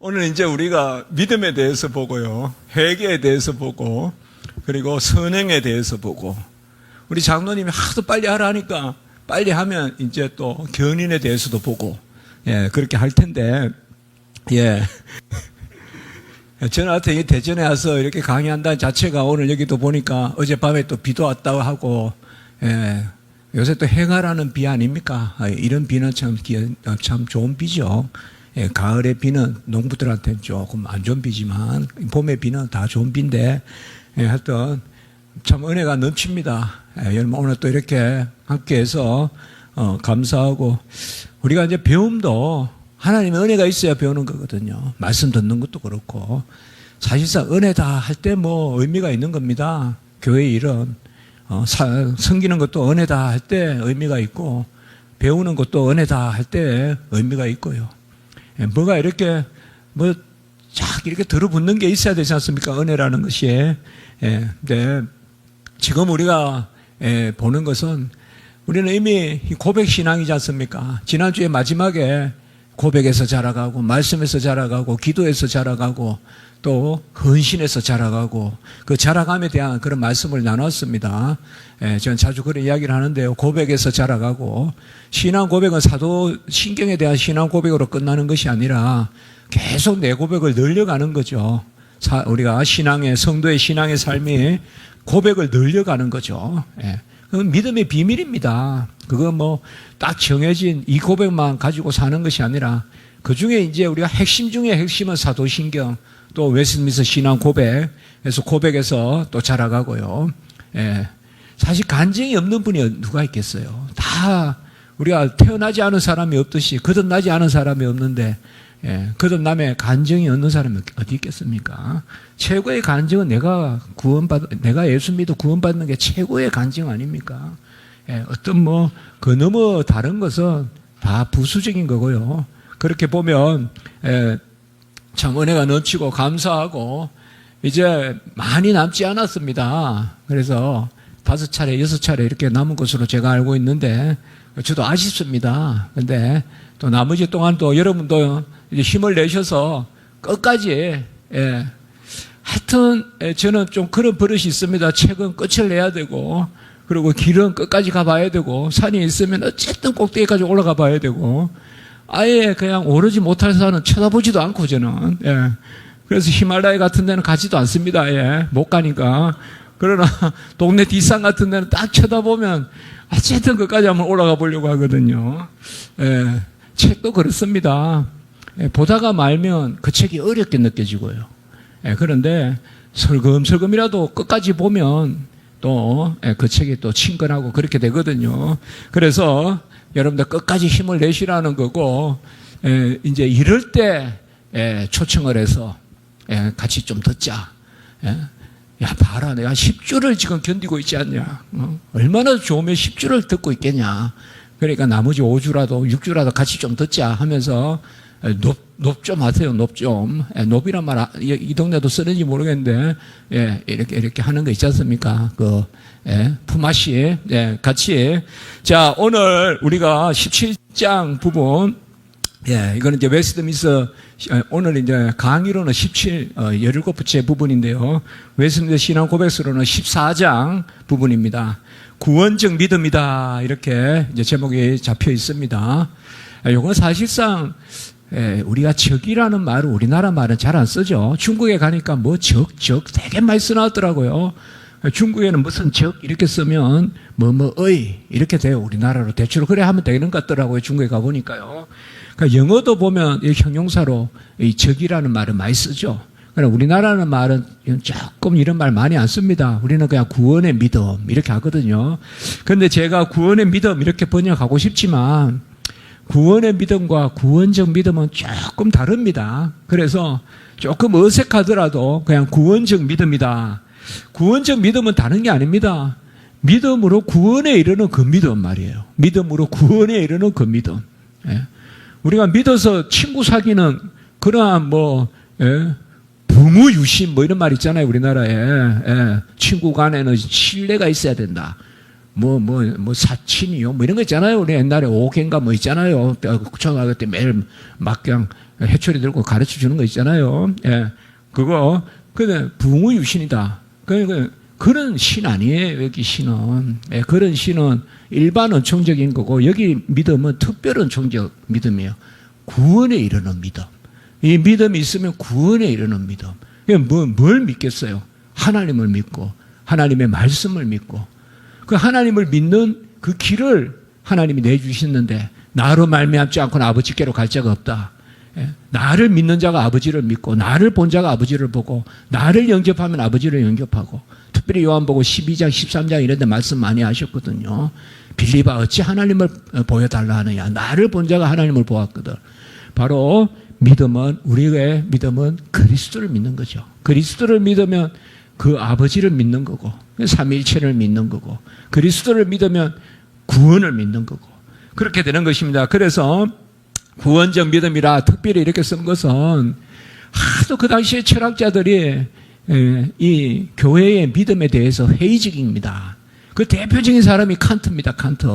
오늘 이제 우리가 믿음에 대해서 보고요, 회개에 대해서 보고, 그리고 선행에 대해서 보고, 우리 장로님이 하도 빨리 하라 하니까 빨리 하면 이제 또 견인에 대해서도 보고, 그렇게 할 텐데, 저는 하여튼 대전에 와서 이렇게 강의한다는 자체가 오늘 여기도 보니까 어젯밤에 또 비도 왔다고 하고, 요새 또 해가라는 비 아닙니까? 이런 비는 참 좋은 비죠. 가을의 비는 농부들한테는 조금 안 좋은 비지만 봄의 비는 다 좋은 비인데, 하여튼 참 은혜가 넘칩니다. 여러분 오늘 또 이렇게 함께해서 감사하고, 우리가 이제 배움도 하나님의 은혜가 있어야 배우는 거거든요. 말씀 듣는 것도 그렇고, 사실상 은혜다 할 때 뭐 의미가 있는 겁니다. 교회 일은 섬기는 것도 은혜다 할 때 의미가 있고, 배우는 것도 은혜다 할 때 의미가 있고요. 뭐가 이렇게 쫙 이렇게 들어붙는 게 있어야 되지 않습니까? 은혜라는 것이. 근데 지금 우리가 보는 것은, 우리는 이미 고백 신앙이지 않습니까? 지난주에 마지막에 고백에서 자라가고, 말씀에서 자라가고, 기도에서 자라가고, 또 헌신에서 자라가고, 그 자라감에 대한 그런 말씀을 나눴습니다. 저는 자주 그런 이야기를 하는데요. 고백에서 자라가고, 신앙 고백은 사도신경에 대한 신앙 고백으로 끝나는 것이 아니라 계속 내 고백을 늘려가는 거죠. 우리가 성도의 신앙의 삶이 고백을 늘려가는 거죠. 그건 믿음의 비밀입니다. 그거 딱 정해진 이 고백만 가지고 사는 것이 아니라, 그 중에 이제 우리가 핵심 중에 핵심은 사도신경, 또 웨스트민스터 신앙 고백에서 고백에서 또 자라가고요. 사실 간증이 없는 분이 누가 있겠어요? 다 우리가 태어나지 않은 사람이 없듯이 거듭나지 않은 사람이 없는데, 거듭남에 간증이 없는 사람이 어디 있겠습니까? 최고의 간증은 내가 예수 믿어 구원받는 게 최고의 간증 아닙니까? 어떤 그 너무 다른 것은 다 부수적인 거고요. 그렇게 보면 참 은혜가 넘치고 감사하고, 이제 많이 남지 않았습니다. 그래서 5차례, 6차례 이렇게 남은 것으로 제가 알고 있는데, 저도 아쉽습니다. 근데 또 나머지 동안 또 여러분도 이제 힘을 내셔서 끝까지, 하여튼 저는 좀 그런 버릇이 있습니다. 책은 끝을 내야 되고, 그리고 길은 끝까지 가봐야 되고, 산이 있으면 어쨌든 꼭대기까지 올라가 봐야 되고, 아예 그냥 오르지 못할 산은 쳐다보지도 않고 저는. 그래서 히말라야 같은 데는 가지도 않습니다. 못 가니까. 그러나 동네 뒷산 같은 데는 딱 쳐다보면 어쨌든 끝까지 한번 올라가 보려고 하거든요. 책도 그렇습니다. 보다가 말면 그 책이 어렵게 느껴지고요. 그런데 설금설금이라도 끝까지 보면 또 그 책이 또 친근하고 그렇게 되거든요. 그래서 여러분들 끝까지 힘을 내시라는 거고, 이제 이럴 때 초청을 해서 같이 좀 듣자. 야, 봐라, 내가 10주를 지금 견디고 있지 않냐. 얼마나 좋으면 10주를 듣고 있겠냐. 그러니까 나머지 5주라도 6주라도 같이 좀 듣자 하면서 높 좀 하세요. 높 좀. 높이란 말 이 동네도 쓰는지 모르겠는데, 이렇게 하는 거 있지 않습니까? 품앗이, 같이. 자, 오늘 우리가 17장 부분, 이거는 이제 웨스트민스터, 오늘 이제 강의로는 17번째 부분인데요. 웨스트민스터 신앙 고백서로는 14장 부분입니다. 구원적 믿음이다. 이렇게 이제 제목이 잡혀 있습니다. 이건 사실상, 우리가 적이라는 말은 우리나라 말은 잘 안 쓰죠. 중국에 가니까 적 되게 많이 써놨더라고요. 중국에는 무슨 적 이렇게 쓰면 의 이렇게 돼요. 우리나라로 대체로 그래 하면 되는 것 같더라고요. 중국에 가보니까요. 그러니까 영어도 보면 이 형용사로 이 적이라는 말을 많이 쓰죠. 그러나 우리나라는 말은 조금 이런 말 많이 안 씁니다. 우리는 그냥 구원의 믿음 이렇게 하거든요. 그런데 제가 구원의 믿음 이렇게 번역하고 싶지만, 구원의 믿음과 구원적 믿음은 조금 다릅니다. 그래서 조금 어색하더라도 그냥 구원적 믿음이다. 구원적 믿음은 다른 게 아닙니다. 믿음으로 구원에 이르는 그 믿음 말이에요. 믿음으로 구원에 이르는 그 믿음. 우리가 믿어서 친구 사귀는 그러한 부무유신 이런 말 있잖아요. 우리나라에. 친구 간에는 신뢰가 있어야 된다. 사친이요. 뭐 이런 거 있잖아요. 우리 옛날에 오겐가 뭐 있잖아요. 초등학교 때 매일 막 그냥 해초리 들고 가르쳐 주는 거 있잖아요. 예. 그거, 근데 부흥의 유신이다. 그런 신 아니에요, 여기 신은. 예, 그런 신은 일반 은총적인 거고, 여기 믿음은 특별 은총적 믿음이에요. 구원에 이르는 믿음. 이 믿음이 있으면 구원에 이르는 믿음. 뭘 믿겠어요? 하나님을 믿고, 하나님의 말씀을 믿고, 그 하나님을 믿는 그 길을 하나님이 내주셨는데, 나로 말미암지 않고는 아버지께로 갈 자가 없다. 나를 믿는 자가 아버지를 믿고, 나를 본 자가 아버지를 보고, 나를 영접하면 아버지를 영접하고, 특별히 요한복음 12장, 13장 이런 데 말씀 많이 하셨거든요. 빌리바 어찌 하나님을 보여달라 하느냐. 나를 본 자가 하나님을 보았거든. 바로 믿음은, 우리의 믿음은 그리스도를 믿는 거죠. 그리스도를 믿으면 그 아버지를 믿는 거고, 삼위일체를 믿는 거고, 그리스도를 믿으면 구원을 믿는 거고, 그렇게 되는 것입니다. 그래서 구원적 믿음이라 특별히 이렇게 쓴 것은 하도 그 당시에 철학자들이 이 교회의 믿음에 대해서 회의적입니다. 그 대표적인 사람이 칸트입니다. 칸트.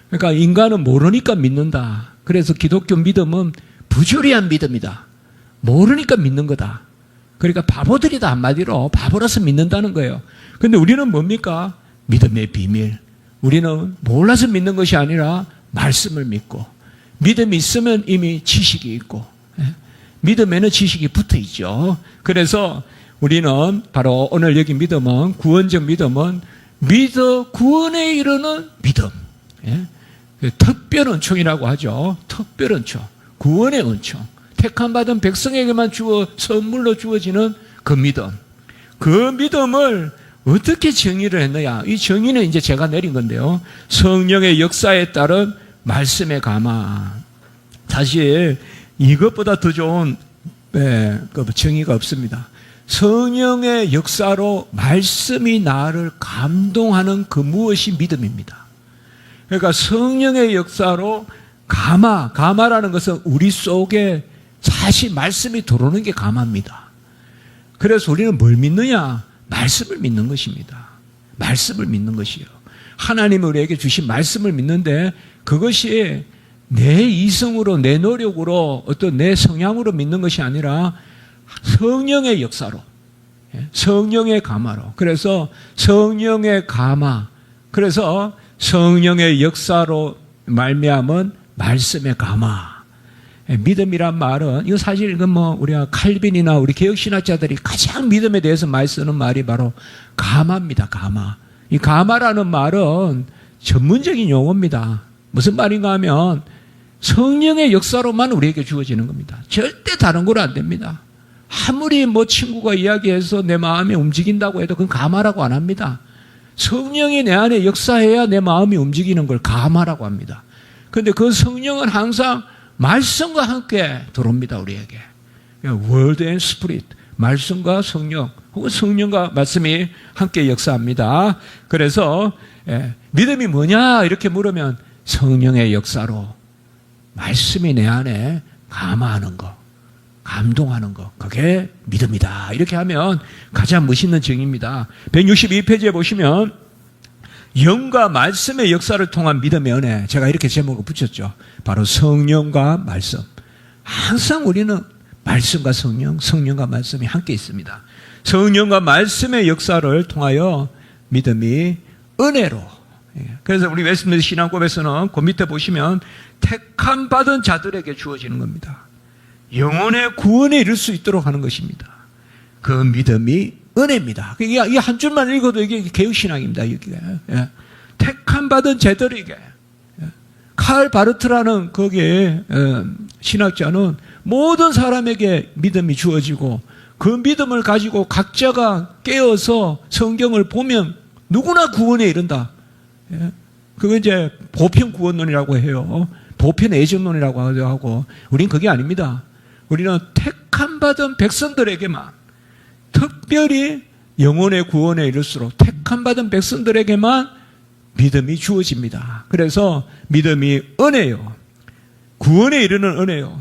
그러니까 인간은 모르니까 믿는다. 그래서 기독교 믿음은 부조리한 믿음이다. 모르니까 믿는 거다. 그러니까 바보들이다. 한마디로 바보라서 믿는다는 거예요. 그런데 우리는 뭡니까? 믿음의 비밀. 우리는 몰라서 믿는 것이 아니라 말씀을 믿고, 믿음이 있으면 이미 지식이 있고, 믿음에는 지식이 붙어 있죠. 그래서 우리는 바로 오늘 여기 믿음은, 구원적 믿음은 구원에 이르는 믿음. 특별 은총이라고 하죠. 특별 은총. 구원의 은총. 택함받은 백성에게만 선물로 주어지는 그 믿음. 그 믿음을 어떻게 정의를 했느냐. 이 정의는 이제 제가 내린 건데요. 성령의 역사에 따른 말씀의 감화. 사실 이것보다 더 좋은 정의가 없습니다. 성령의 역사로 말씀이 나를 감동하는 그 무엇이 믿음입니다. 그러니까 성령의 역사로 감화라는 것은 우리 속에 사실 말씀이 들어오는 게 감화입니다. 그래서 우리는 뭘 믿느냐? 말씀을 믿는 것입니다. 말씀을 믿는 것이요. 하나님이 우리에게 주신 말씀을 믿는데, 그것이 내 이성으로, 내 노력으로, 어떤 내 성향으로 믿는 것이 아니라 성령의 역사로, 성령의 감화로. 그래서 성령의 감화, 그래서 성령의 역사로 말미암은 말씀의 감화. 믿음이란 말은, 이거 사실 이건 우리가 칼빈이나 우리 개혁신학자들이 가장 믿음에 대해서 많이 쓰는 말이 바로 감화입니다. 감화. 이 감화라는 말은 전문적인 용어입니다. 무슨 말인가 하면 성령의 역사로만 우리에게 주어지는 겁니다. 절대 다른 거로 안 됩니다. 아무리 친구가 이야기해서 내 마음이 움직인다고 해도 그건 감화라고 안 합니다. 성령이 내 안에 역사해야 내 마음이 움직이는 걸 감화라고 합니다. 그런데 그 성령은 항상 말씀과 함께 들어옵니다, 우리에게. Word and Spirit. 말씀과 성령, 혹은 성령과 말씀이 함께 역사합니다. 그래서 믿음이 뭐냐 이렇게 물으면 성령의 역사로 말씀이 내 안에 감화하는 거, 감동하는 거, 그게 믿음이다. 이렇게 하면 가장 멋있는 정의입니다. 162페이지에 보시면 영과 말씀의 역사를 통한 믿음의 은혜, 제가 이렇게 제목을 붙였죠. 바로 성령과 말씀. 항상 우리는 말씀과 성령, 성령과 말씀이 함께 있습니다. 성령과 말씀의 역사를 통하여 믿음이 은혜로. 그래서 우리 웨스트민스터 신앙법에서는 그 밑에 보시면 택함 받은 자들에게 주어지는 겁니다. 영혼의 구원에 이를 수 있도록 하는 것입니다. 그 믿음이 은혜입니다. 이게 한 줄만 읽어도 이게 개혁신앙입니다. 이게. 택함 받은 자들에게. 칼 바르트라는 거기에 신학자는 모든 사람에게 믿음이 주어지고, 그 믿음을 가지고 각자가 깨어서 성경을 보면 누구나 구원에 이른다. 그거 이제 보편 구원론이라고 해요. 보편 애정론이라고 하고, 우린 그게 아닙니다. 우리는 택함 받은 백성들에게만, 특별히 영혼의 구원에 이를수록 택함 받은 백성들에게만 믿음이 주어집니다. 그래서 믿음이 은혜요. 구원에 이르는 은혜요.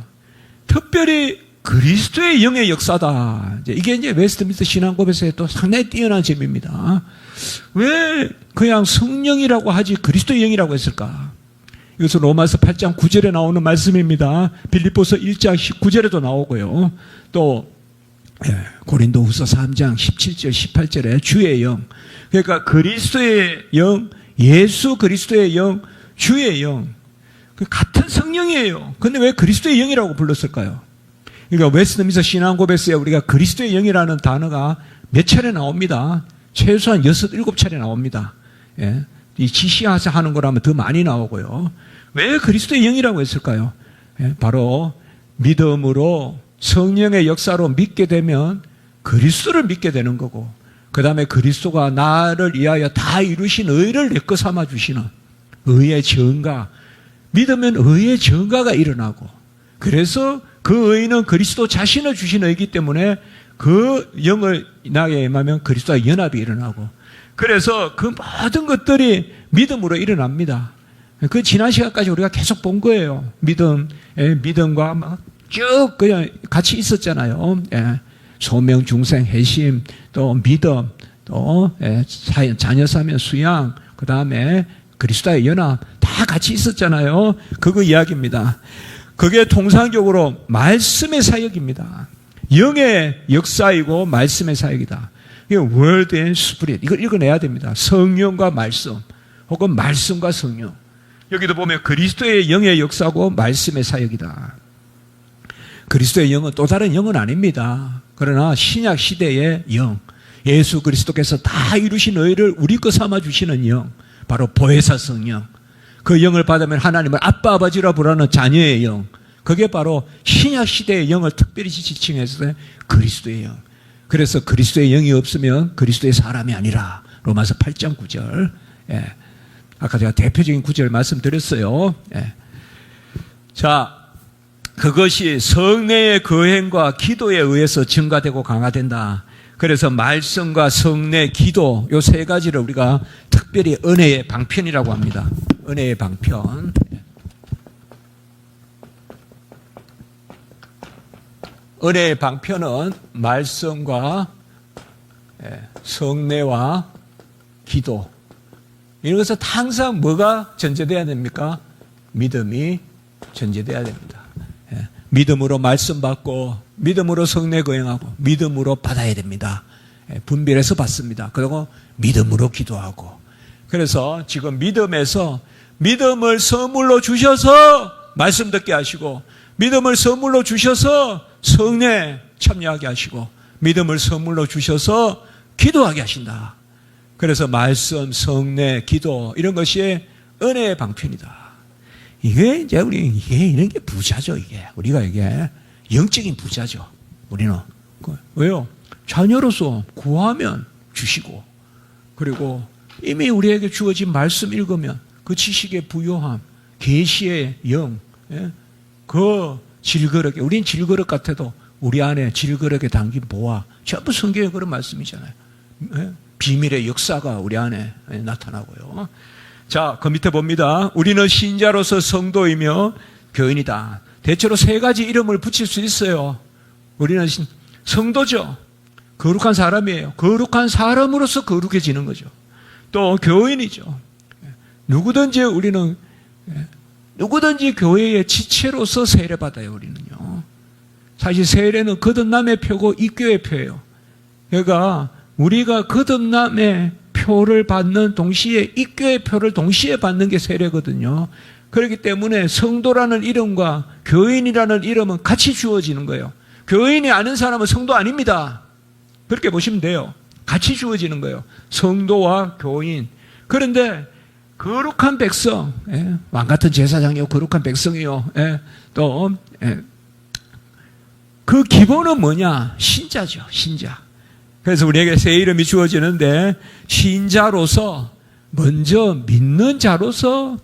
특별히 그리스도의 영의 역사다. 이게 이제 웨스트민스터 신앙법에서의 또 상당히 뛰어난 점입니다. 왜 그냥 성령이라고 하지 그리스도의 영이라고 했을까? 이것은 로마서 8장 9절에 나오는 말씀입니다. 빌립보서 1장 19절에도 나오고요. 또 고린도후서 3장 17절 18절에 주의 영, 그러니까 그리스도의 영, 예수 그리스도의 영, 주의 영, 같은 성령이에요. 그런데 왜 그리스도의 영이라고 불렀을까요? 그러니까 웨스트민스터 신앙고백서에 우리가 그리스도의 영이라는 단어가 몇 차례 나옵니다. 최소한 6, 7차례 나옵니다. 예. 이 지시하사 하는 거라면 더 많이 나오고요. 왜 그리스도의 영이라고 했을까요? 예. 바로 믿음으로 성령의 역사로 믿게 되면 그리스도를 믿게 되는 거고, 그 다음에 그리스도가 나를 위하여 다 이루신 의를 내 것 삼아 주시는 의의 증가, 믿으면 의의 증가가 일어나고, 그래서 그 의는 그리스도 자신을 주신 의이기 때문에 그 영을 나에 임하면 그리스도와 연합이 일어나고, 그래서 그 모든 것들이 믿음으로 일어납니다. 그 지난 시간까지 우리가 계속 본 거예요. 믿음과 막 쭉 그냥 같이 있었잖아요. 소명, 중생, 회심, 또 믿음, 또 자녀 사명, 수양, 그 다음에 그리스도의 연합 다 같이 있었잖아요. 그거 이야기입니다. 그게 통상적으로 말씀의 사역입니다. 영의 역사이고 말씀의 사역이다. 이게 word and spirit, 이걸 읽어내야 됩니다. 성령과 말씀, 혹은 말씀과 성령. 여기도 보면 그리스도의 영의 역사고 말씀의 사역이다. 그리스도의 영은 또 다른 영은 아닙니다. 그러나 신약 시대의 영, 예수 그리스도께서 다 이루신 의를 우리 것 삼아 주시는 영, 바로 보혜사 성령. 그 영을 받으면 하나님을 아빠 아버지라 부르는 자녀의 영, 그게 바로 신약 시대의 영을 특별히 지칭해서 그리스도의 영. 그래서 그리스도의 영이 없으면 그리스도의 사람이 아니라. 로마서 8장 9절. 아까 제가 대표적인 구절 말씀드렸어요. 자, 그것이 성례의 거행과 기도에 의해서 증가되고 강화된다. 그래서 말씀과 성례, 기도, 요 세 가지를 우리가 특별히 은혜의 방편이라고 합니다. 은혜의 방편. 은혜의 방편은 말씀과 성례와 기도, 이런 것은 항상 뭐가 전제돼야 됩니까? 믿음이 전제돼야 됩니다. 믿음으로 말씀 받고, 믿음으로 성례 거행하고, 믿음으로 받아야 됩니다. 분별해서 받습니다. 그리고 믿음으로 기도하고. 그래서 지금 믿음에서 믿음을 선물로 주셔서 말씀 듣게 하시고, 믿음을 선물로 주셔서 성례 참여하게 하시고, 믿음을 선물로 주셔서 기도하게 하신다. 그래서 말씀, 성례, 기도, 이런 것이 은혜의 방편이다. 이게 이제 이런 게 부자죠, 이게. 우리가 이게 영적인 부자죠, 우리는. 왜요? 자녀로서 구하면 주시고, 그리고 이미 우리에게 주어진 말씀 읽으면 그 지식의 부요함, 계시의 영, 그 질그릇에, 우린 질그릇 같아도 우리 안에 질그릇에 담긴 보화, 전부 성경에 그런 말씀이잖아요. 비밀의 역사가 우리 안에 나타나고요. 자, 그 밑에 봅니다. 우리는 신자로서 성도이며 교인이다. 대체로 세 가지 이름을 붙일 수 있어요. 우리는 성도죠. 거룩한 사람이에요. 거룩한 사람으로서 거룩해지는 거죠. 또 교인이죠. 누구든지 우리는 누구든지 교회의 지체로서 세례받아요. 우리는요. 사실 세례는 거듭남의 표고 입교의 표예요. 그러니까 우리가 거듭남의 표를 받는 동시에 입교의 표를 동시에 받는 게 세례거든요. 그렇기 때문에 성도라는 이름과 교인이라는 이름은 같이 주어지는 거예요. 교인이 아는 사람은 성도 아닙니다. 그렇게 보시면 돼요. 같이 주어지는 거예요. 성도와 교인. 그런데 거룩한 백성, 왕 같은 제사장이요, 거룩한 백성이요. 또 그 기본은 뭐냐? 신자죠, 신자. 그래서 우리에게 새 이름이 주어지는데, 신자로서 먼저 믿는 자로서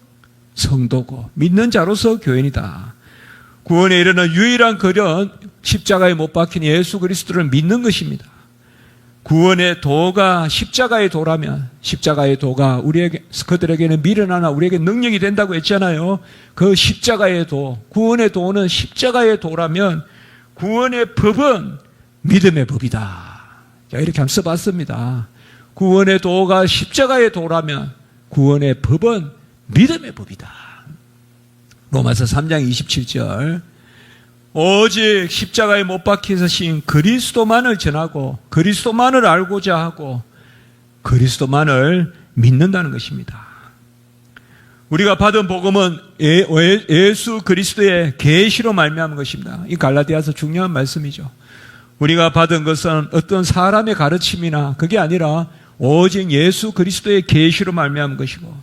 성도고, 믿는 자로서 교인이다. 구원에 이르는 유일한 거리는 십자가에 못 박힌 예수 그리스도를 믿는 것입니다. 구원의 도가 십자가의 도라면, 십자가의 도가 그들에게는 미련하나 우리에게 능력이 된다고 했잖아요. 그 십자가의 도, 구원의 도는 십자가의 도라면 구원의 법은 믿음의 법이다. 자, 이렇게 한번 써봤습니다. 구원의 도가 십자가의 도라면 구원의 법은 믿음의 법이다. 로마서 3장 27절. 오직 십자가에 못 박히신 그리스도만을 전하고 그리스도만을 알고자 하고 그리스도만을 믿는다는 것입니다. 우리가 받은 복음은 예수 그리스도의 계시로 말미암은 것입니다. 이 갈라디아서 중요한 말씀이죠. 우리가 받은 것은 어떤 사람의 가르침이나 그게 아니라 오직 예수 그리스도의 계시로 말미암은 것이고,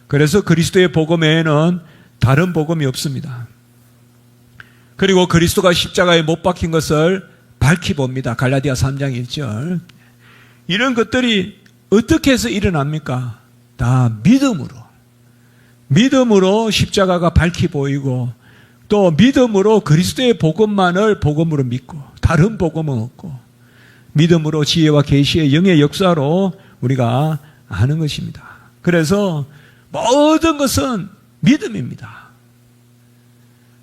그래서 그리스도의 복음 외에는 다른 복음이 없습니다. 그리고 그리스도가 십자가에 못 박힌 것을 밝히 봅니다. 갈라디아 3장 1절. 이런 것들이 어떻게 해서 일어납니까? 다 믿음으로 십자가가 밝히 보이고, 또 믿음으로 그리스도의 복음만을 복음으로 믿고 다른 복음은 없고, 믿음으로 지혜와 계시의 영의 역사로 우리가 아는 것입니다. 그래서 모든 것은 믿음입니다.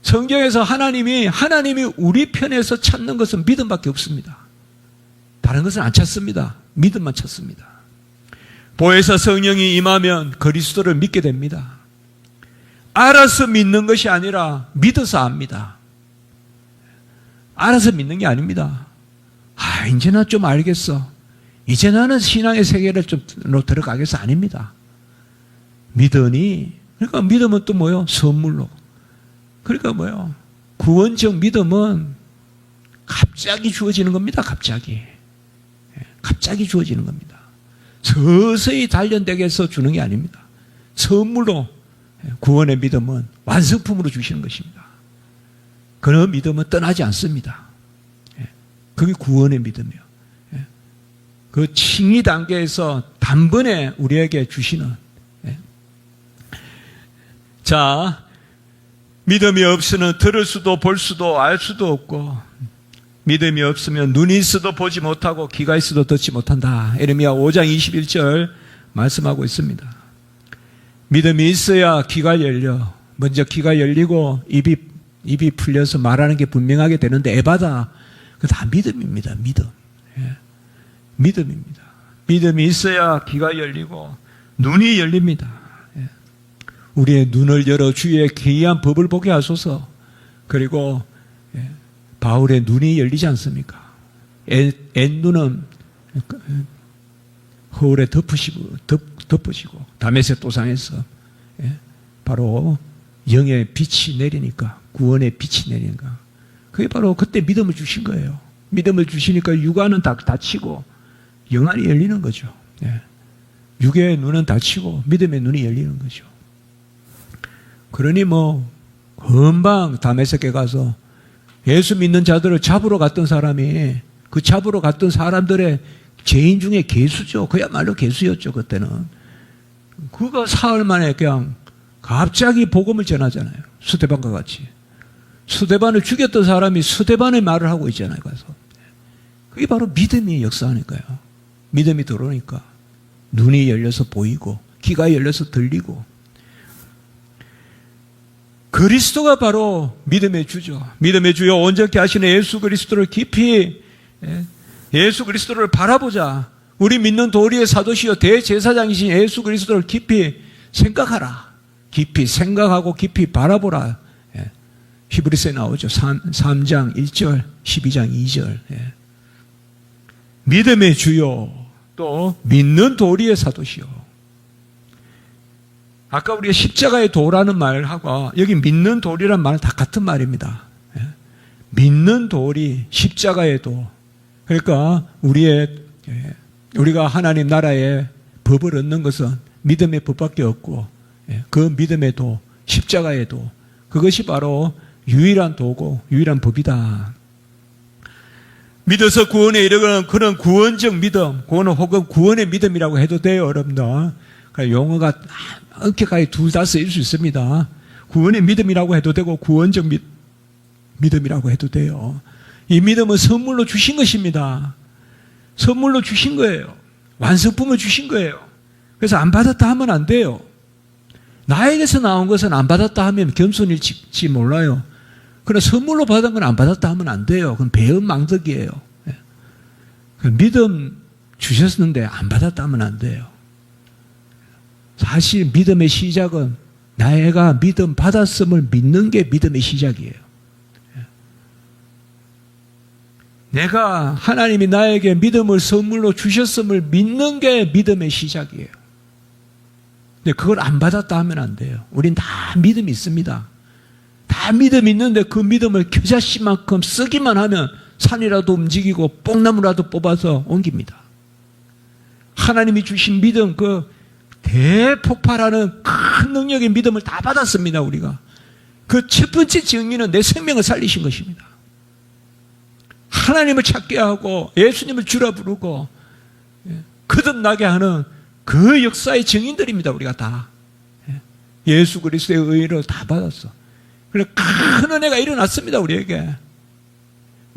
성경에서 하나님이 우리 편에서 찾는 것은 믿음밖에 없습니다. 다른 것은 안 찾습니다. 믿음만 찾습니다. 보혜사 성령이 임하면 그리스도를 믿게 됩니다. 알아서 믿는 것이 아니라 믿어서 압니다. 알아서 믿는 게 아닙니다. 이제 나 좀 알겠어. 이제 나는 신앙의 세계를 좀 들어가겠어. 아닙니다. 믿으니, 그러니까 믿음은 또 뭐요? 선물로. 그러니까 뭐요? 구원적 믿음은 갑자기 주어지는 겁니다. 갑자기 주어지는 겁니다. 서서히 단련되게서 주는 게 아닙니다. 선물로 구원의 믿음은 완성품으로 주시는 것입니다. 그런 믿음은 떠나지 않습니다. 그게 구원의 믿음이에요. 그 칭의 단계에서 단번에 우리에게 주시는. 자, 믿음이 없으면 들을 수도 볼 수도 알 수도 없고, 믿음이 없으면 눈이 있어도 보지 못하고 귀가 있어도 듣지 못한다. 예레미야 5장 21절 말씀하고 있습니다. 믿음이 있어야 귀가 열려. 먼저 귀가 열리고 입이 풀려서 말하는 게 분명하게 되는데 에바다. 그거 다 믿음입니다. 믿음입니다. 믿음이 있어야 귀가 열리고 눈이 열립니다. 우리의 눈을 열어 주의 기이한 법을 보게 하소서. 그리고 바울의 눈이 열리지 않습니까? 눈은 허울에 덮으시고 다메섹 도상에서 바로 영의 빛이 내리니까, 구원의 빛이 내리니까, 그게 바로 그때 믿음을 주신 거예요. 믿음을 주시니까 육안은 닫히고 영안이 열리는 거죠. 육의 눈은 닫히고 믿음의 눈이 열리는 거죠. 그러니 금방 다메섹에 가서 예수 믿는 자들을 잡으러 갔던 사람이, 그 잡으러 갔던 사람들의 죄인 중에 괴수죠. 그야말로 괴수였죠, 그때는. 그가 사흘 만에 그냥 갑자기 복음을 전하잖아요. 스데반과 같이. 스데반을 죽였던 사람이 스데반의 말을 하고 있잖아요, 가서. 그게 바로 믿음이 역사하니까요. 믿음이 들어오니까 눈이 열려서 보이고 귀가 열려서 들리고. 그리스도가 바로 믿음의 주죠. 믿음의 주요 온전케 하시는 예수 그리스도를 깊이, 예수 그리스도를 바라보자. 우리 믿는 도리의 사도시요 대제사장이신 예수 그리스도를 깊이 생각하라. 깊이 생각하고 깊이 바라보라. 히브리서에 나오죠. 3장 1절, 12장 2절. 믿음의 주요, 또 믿는 도리의 사도시요. 아까 우리가 십자가의 도라는 말하고 여기 믿는 도리란 말은 다 같은 말입니다. 믿는 도리, 십자가의 도. 그러니까 우리가 하나님 나라의 법을 얻는 것은 믿음의 법밖에 없고, 그 믿음의 도, 십자가의 도, 그것이 바로 유일한 도고 유일한 법이다. 믿어서 구원에 이르는 그런 구원적 믿음, 그거는 혹은 구원의 믿음이라고 해도 돼요, 여러분들. 용어가 엄격하게 둘 다 쓰일 수 있습니다. 구원의 믿음이라고 해도 되고 구원적 믿음이라고 해도 돼요. 이 믿음은 선물로 주신 것입니다. 선물로 주신 거예요. 완성품을 주신 거예요. 그래서 안 받았다 하면 안 돼요. 나에게서 나온 것은 안 받았다 하면 겸손일지 몰라요. 그러나 선물로 받은 건 안 받았다 하면 안 돼요. 그건 배은망덕이에요. 믿음 주셨는데 안 받았다면 안 돼요. 사실 믿음의 시작은 내가 믿음 받았음을 믿는 게 믿음의 시작이에요. 내가 하나님이 나에게 믿음을 선물로 주셨음을 믿는 게 믿음의 시작이에요. 근데 그걸 안 받았다 하면 안 돼요. 우린 다 믿음이 있습니다. 다 믿음이 있는데 그 믿음을 겨자씨만큼 쓰기만 하면 산이라도 움직이고 뽕나무라도 뽑아서 옮깁니다. 하나님이 주신 믿음, 그 대폭발하는 큰 능력의 믿음을 다 받았습니다, 우리가. 그 첫 번째 증인은 내 생명을 살리신 것입니다. 하나님을 찾게 하고 예수님을 주라 부르고 거듭나게 하는 그 역사의 증인들입니다, 우리가 다. 예수 그리스도의 의를 다 받았어. 그래서 큰 은혜가 일어났습니다, 우리에게.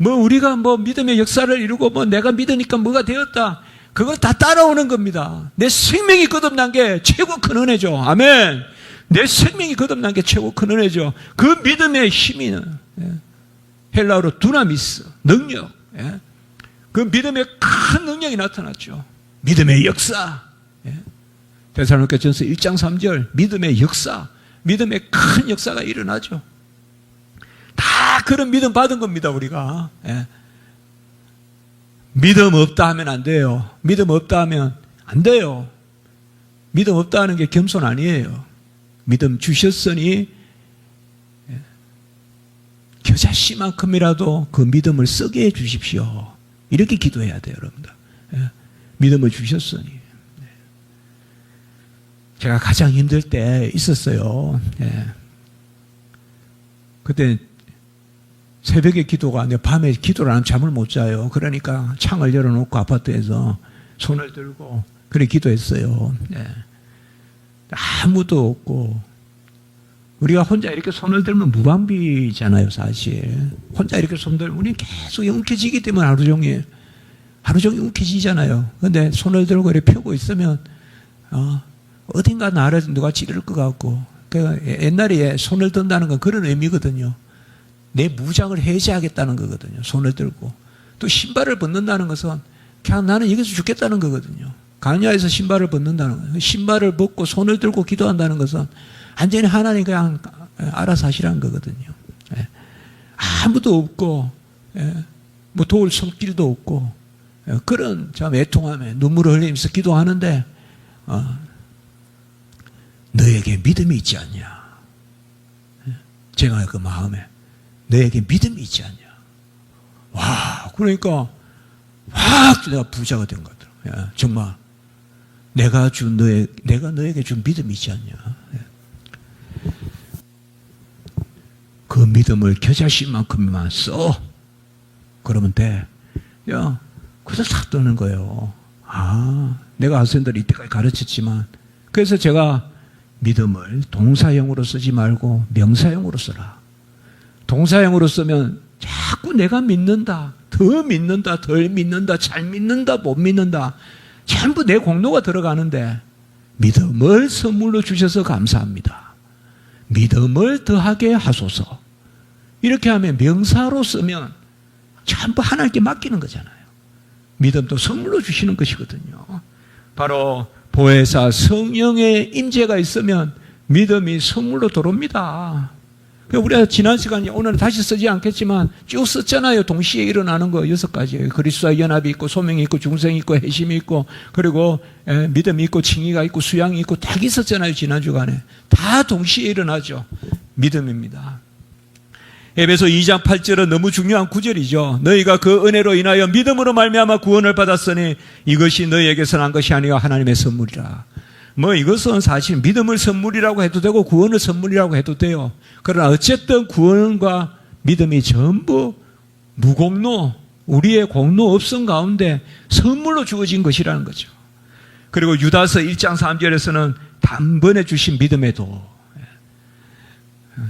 우리가 믿음의 역사를 이루고 내가 믿으니까 뭐가 되었다. 그거 다 따라오는 겁니다. 내 생명이 거듭난 게 최고 큰 은혜죠. 아멘. 내 생명이 거듭난 게 최고 큰 은혜죠. 그 믿음의 힘이 헬라어로 두나미스, 능력. 그 믿음의 큰 능력이 나타났죠. 믿음의 역사. 데살로니가전서 1장 3절 믿음의 역사, 믿음의 큰 역사가 일어나죠. 다 그런 믿음 받은 겁니다, 우리가. 믿음 없다 하면 안 돼요. 믿음 없다 하면 안 돼요. 믿음 없다 하는 게 겸손 아니에요. 믿음 주셨으니 겨자씨만큼이라도 그 믿음을 쓰게 해주십시오. 이렇게 기도해야 돼요, 여러분들. 믿음을 주셨으니. 제가 가장 힘들 때 있었어요. 그때 새벽에 기도가 아니라 밤에 기도를 안 하면 잠을 못 자요. 그러니까 창을 열어놓고 아파트에서 손을 들고 그래 기도했어요. 아무도 없고 우리가 혼자 이렇게 손을 들면 무방비잖아요, 사실. 혼자 이렇게 손 들면 우리는 계속 움켜쥐기 때문에 하루 종일 움켜쥐잖아요. 근데 손을 들고 이렇게 펴고 있으면 어딘가 나를 누가 찌를 것 같고. 옛날에 손을 든다는 건 그런 의미거든요. 내 무장을 해제하겠다는 거거든요. 손을 들고. 또 신발을 벗는다는 것은 그냥 나는 여기서 죽겠다는 거거든요. 광야에서 신발을 벗는다는 거예요. 신발을 벗고 손을 들고 기도한다는 것은 완전히 하나님 그냥 알아서 하시라는 거거든요. 아무도 없고 도울 손길도 없고 그런 참 애통함에 눈물을 흘리면서 기도하는데 너에게 믿음이 있지 않냐. 제가 그 마음에 너에게 믿음이 있지 않냐. 와, 그러니까 확 내가 부자가 된 것 같더라고요. 정말 내가 너에게 준 믿음이 있지 않냐. 그 믿음을 겨자씨만큼만 써. 그러면 돼. 그래서 싹 뜨는 거예요. 내가 아선들이 이때까지 가르쳤지만 그래서 제가 믿음을 동사형으로 쓰지 말고 명사형으로 써라. 동사형으로 쓰면 자꾸 내가 믿는다, 더 믿는다, 덜 믿는다, 잘 믿는다, 못 믿는다 전부 내 공로가 들어가는데 믿음을 선물로 주셔서 감사합니다. 믿음을 더하게 하소서. 이렇게 하면 명사로 쓰면 전부 하나님께 맡기는 거잖아요. 믿음도 선물로 주시는 것이거든요. 바로 보혜사 성령의 임재가 있으면 믿음이 선물로 들어옵니다. 우리가 지난 시간에 오늘은 다시 쓰지 않겠지만 쭉 썼잖아요. 동시에 일어나는 거 6가지. 그리스도와 연합이 있고 소명이 있고 중생이 있고 회심이 있고 그리고 믿음이 있고 칭의가 있고 수양이 있고 다 있었잖아요. 지난 주간에. 다 동시에 일어나죠. 믿음입니다. 에베소 2장 8절은 너무 중요한 구절이죠. 너희가 그 은혜로 인하여 믿음으로 말미암아 구원을 받았으니 이것이 너희에게서 난 것이 아니라 하나님의 선물이라. 이것은 사실 믿음을 선물이라고 해도 되고 구원을 선물이라고 해도 돼요. 그러나 어쨌든 구원과 믿음이 전부 무공로, 우리의 공로 없음 가운데 선물로 주어진 것이라는 거죠. 그리고 유다서 1장 3절에서는 단번에 주신 믿음의 도.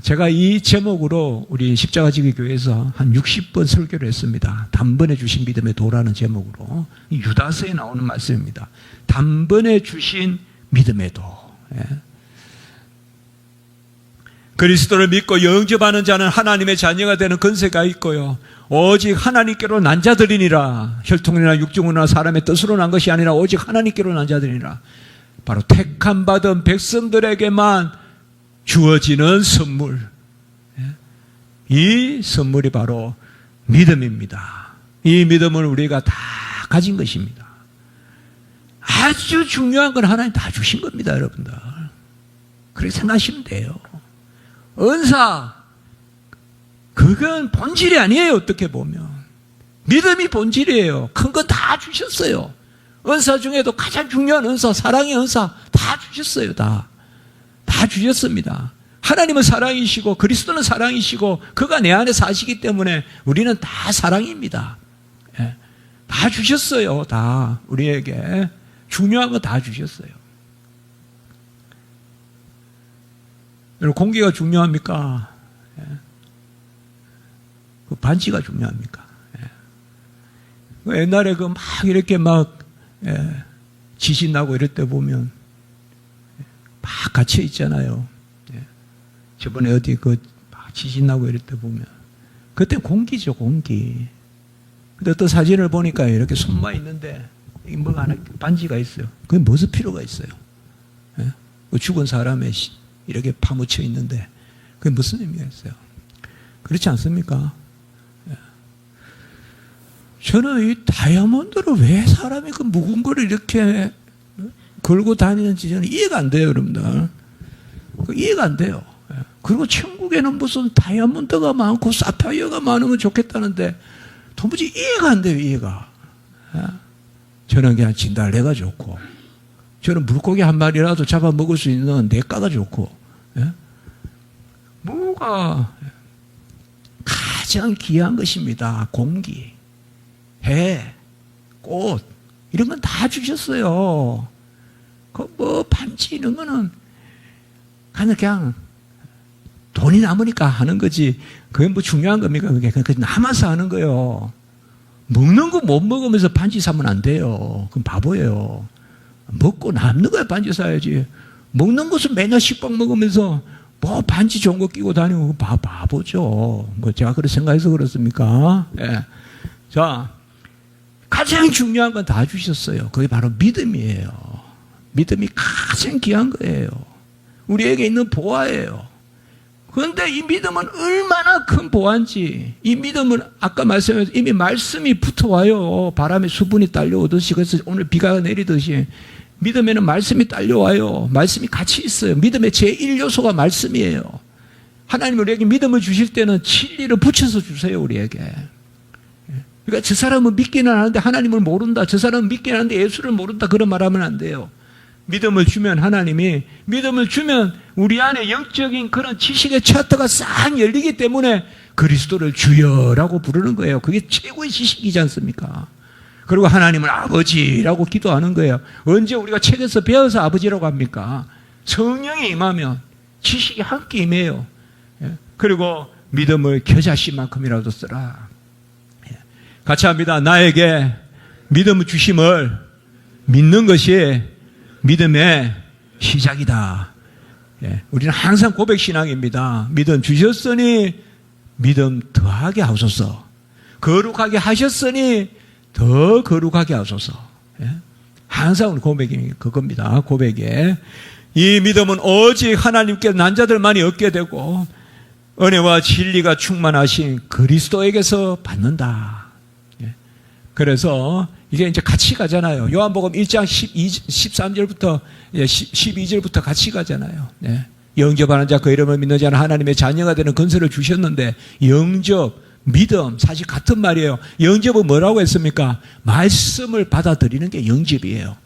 제가 이 제목으로 우리 십자가지기 교회에서 한 60번 설교를 했습니다. 단번에 주신 믿음의 도라는 제목으로. 유다서에 나오는 말씀입니다. 단번에 주신 믿음의 도. 그리스도를 믿고 영접하는 자는 하나님의 자녀가 되는 권세가 있고요. 오직 하나님께로 난 자들이니라. 혈통이나 육중이나 사람의 뜻으로 난 것이 아니라 오직 하나님께로 난 자들이니라. 바로 택함 받은 백성들에게만 주어지는 선물. 이 선물이 바로 믿음입니다. 이 믿음을 우리가 다 가진 것입니다. 아주 중요한 건 하나님 다 주신 겁니다, 여러분들. 그렇게 생각하시면 돼요. 은사, 그건 본질이 아니에요, 어떻게 보면. 믿음이 본질이에요. 큰 건 다 주셨어요. 은사 중에도 가장 중요한 은사, 사랑의 은사 다 주셨어요, 다 주셨습니다. 하나님은 사랑이시고 그리스도는 사랑이시고 그가 내 안에 사시기 때문에 우리는 다 사랑입니다. 예. 다 주셨어요. 다 우리에게 중요한 거 다 주셨어요. 여러분, 공기가 중요합니까? 예. 그 반지가 중요합니까? 예. 옛날에 그 막 이렇게 막 지진 나고 이럴 때 보면 막 갇혀 있잖아요. 저번에 어디 그 지진 나고 이럴 때 보면 그때 공기죠, 공기. 근데 어떤 사진을 보니까 이렇게 손만 있는데 뭐가 하나 반지가 있어요. 그게 무슨 필요가 있어요? 예? 죽은 사람의 이렇게 파묻혀 있는데 그게 무슨 의미가 있어요? 그렇지 않습니까? 예. 저는 이 다이아몬드를 왜 사람이 그 묵은 거를 이렇게 걸고 다니는지 저는 이해가 안 돼요, 여러분들. 이해가 안 돼요. 그리고 천국에는 무슨 다이아몬드가 많고 사파이어가 많으면 좋겠다는데 도무지 이해가 안 돼요, 이해가. 저는 그냥 진달래가 좋고, 저는 물고기 한 마리라도 잡아 먹을 수 있는 냇가가 좋고, 뭐가 가장 귀한 것입니다. 공기, 해, 꽃, 이런 건 다 주셨어요. 그 뭐 반지 이런 거는 그냥 돈이 남으니까 하는 거지. 그게 뭐 중요한 겁니까? 그게 남아서 하는 거예요. 먹는 거 못 먹으면서 반지 사면 안 돼요. 그럼 바보예요. 먹고 남는 거야 반지 사야지. 먹는 것은 맨날 식빵 먹으면서 뭐 반지 좋은 거 끼고 다니고 바보죠. 뭐 제가 그렇게 생각해서 그렇습니까? 예. 자, 가장 중요한 건 다 주셨어요. 그게 바로 믿음이에요. 믿음이 가장 귀한 거예요. 우리에게 있는 보화예요. 그런데 이 믿음은 얼마나 큰 보화인지, 이 믿음은 아까 말씀드렸듯이 이미 말씀이 붙어와요. 바람에 수분이 딸려오듯이. 그래서 오늘 비가 내리듯이 믿음에는 말씀이 딸려와요. 말씀이 같이 있어요. 믿음의 제1요소가 말씀이에요. 하나님 우리에게 믿음을 주실 때는 진리를 붙여서 주세요, 우리에게. 그러니까 저 사람은 믿기는 하는데 하나님을 모른다. 저 사람은 믿기는 하는데 예수를 모른다. 그런 말하면 안 돼요. 믿음을 주면 하나님이, 믿음을 주면 우리 안에 영적인 그런 지식의 차트가 싹 열리기 때문에 그리스도를 주여라고 부르는 거예요. 그게 최고의 지식이지 않습니까? 그리고 하나님을 아버지라고 기도하는 거예요. 언제 우리가 책에서 배워서 아버지라고 합니까? 성령이 임하면 지식이 함께 임해요. 그리고 믿음을 겨자씨만큼이라도 쓰라. 같이 합니다. 나에게 믿음을 주심을 믿는 것이 믿음의 시작이다. 우리는 항상 고백신앙입니다. 믿음 주셨으니 믿음 더하게 하소서. 거룩하게 하셨으니 더 거룩하게 하소서. 항상 우리 고백이 그겁니다. 고백에. 이 믿음은 오직 하나님께 난 자들만이 얻게 되고 은혜와 진리가 충만하신 그리스도에게서 받는다. 그래서 이게 이제 같이 가잖아요. 요한복음 1장 13절부터 12절부터 같이 가잖아요. 영접하는 자 그 이름을 믿는 자는 하나님의 자녀가 되는 권세를 주셨는데 영접, 믿음 사실 같은 말이에요. 영접은 뭐라고 했습니까? 말씀을 받아들이는 게 영접이에요.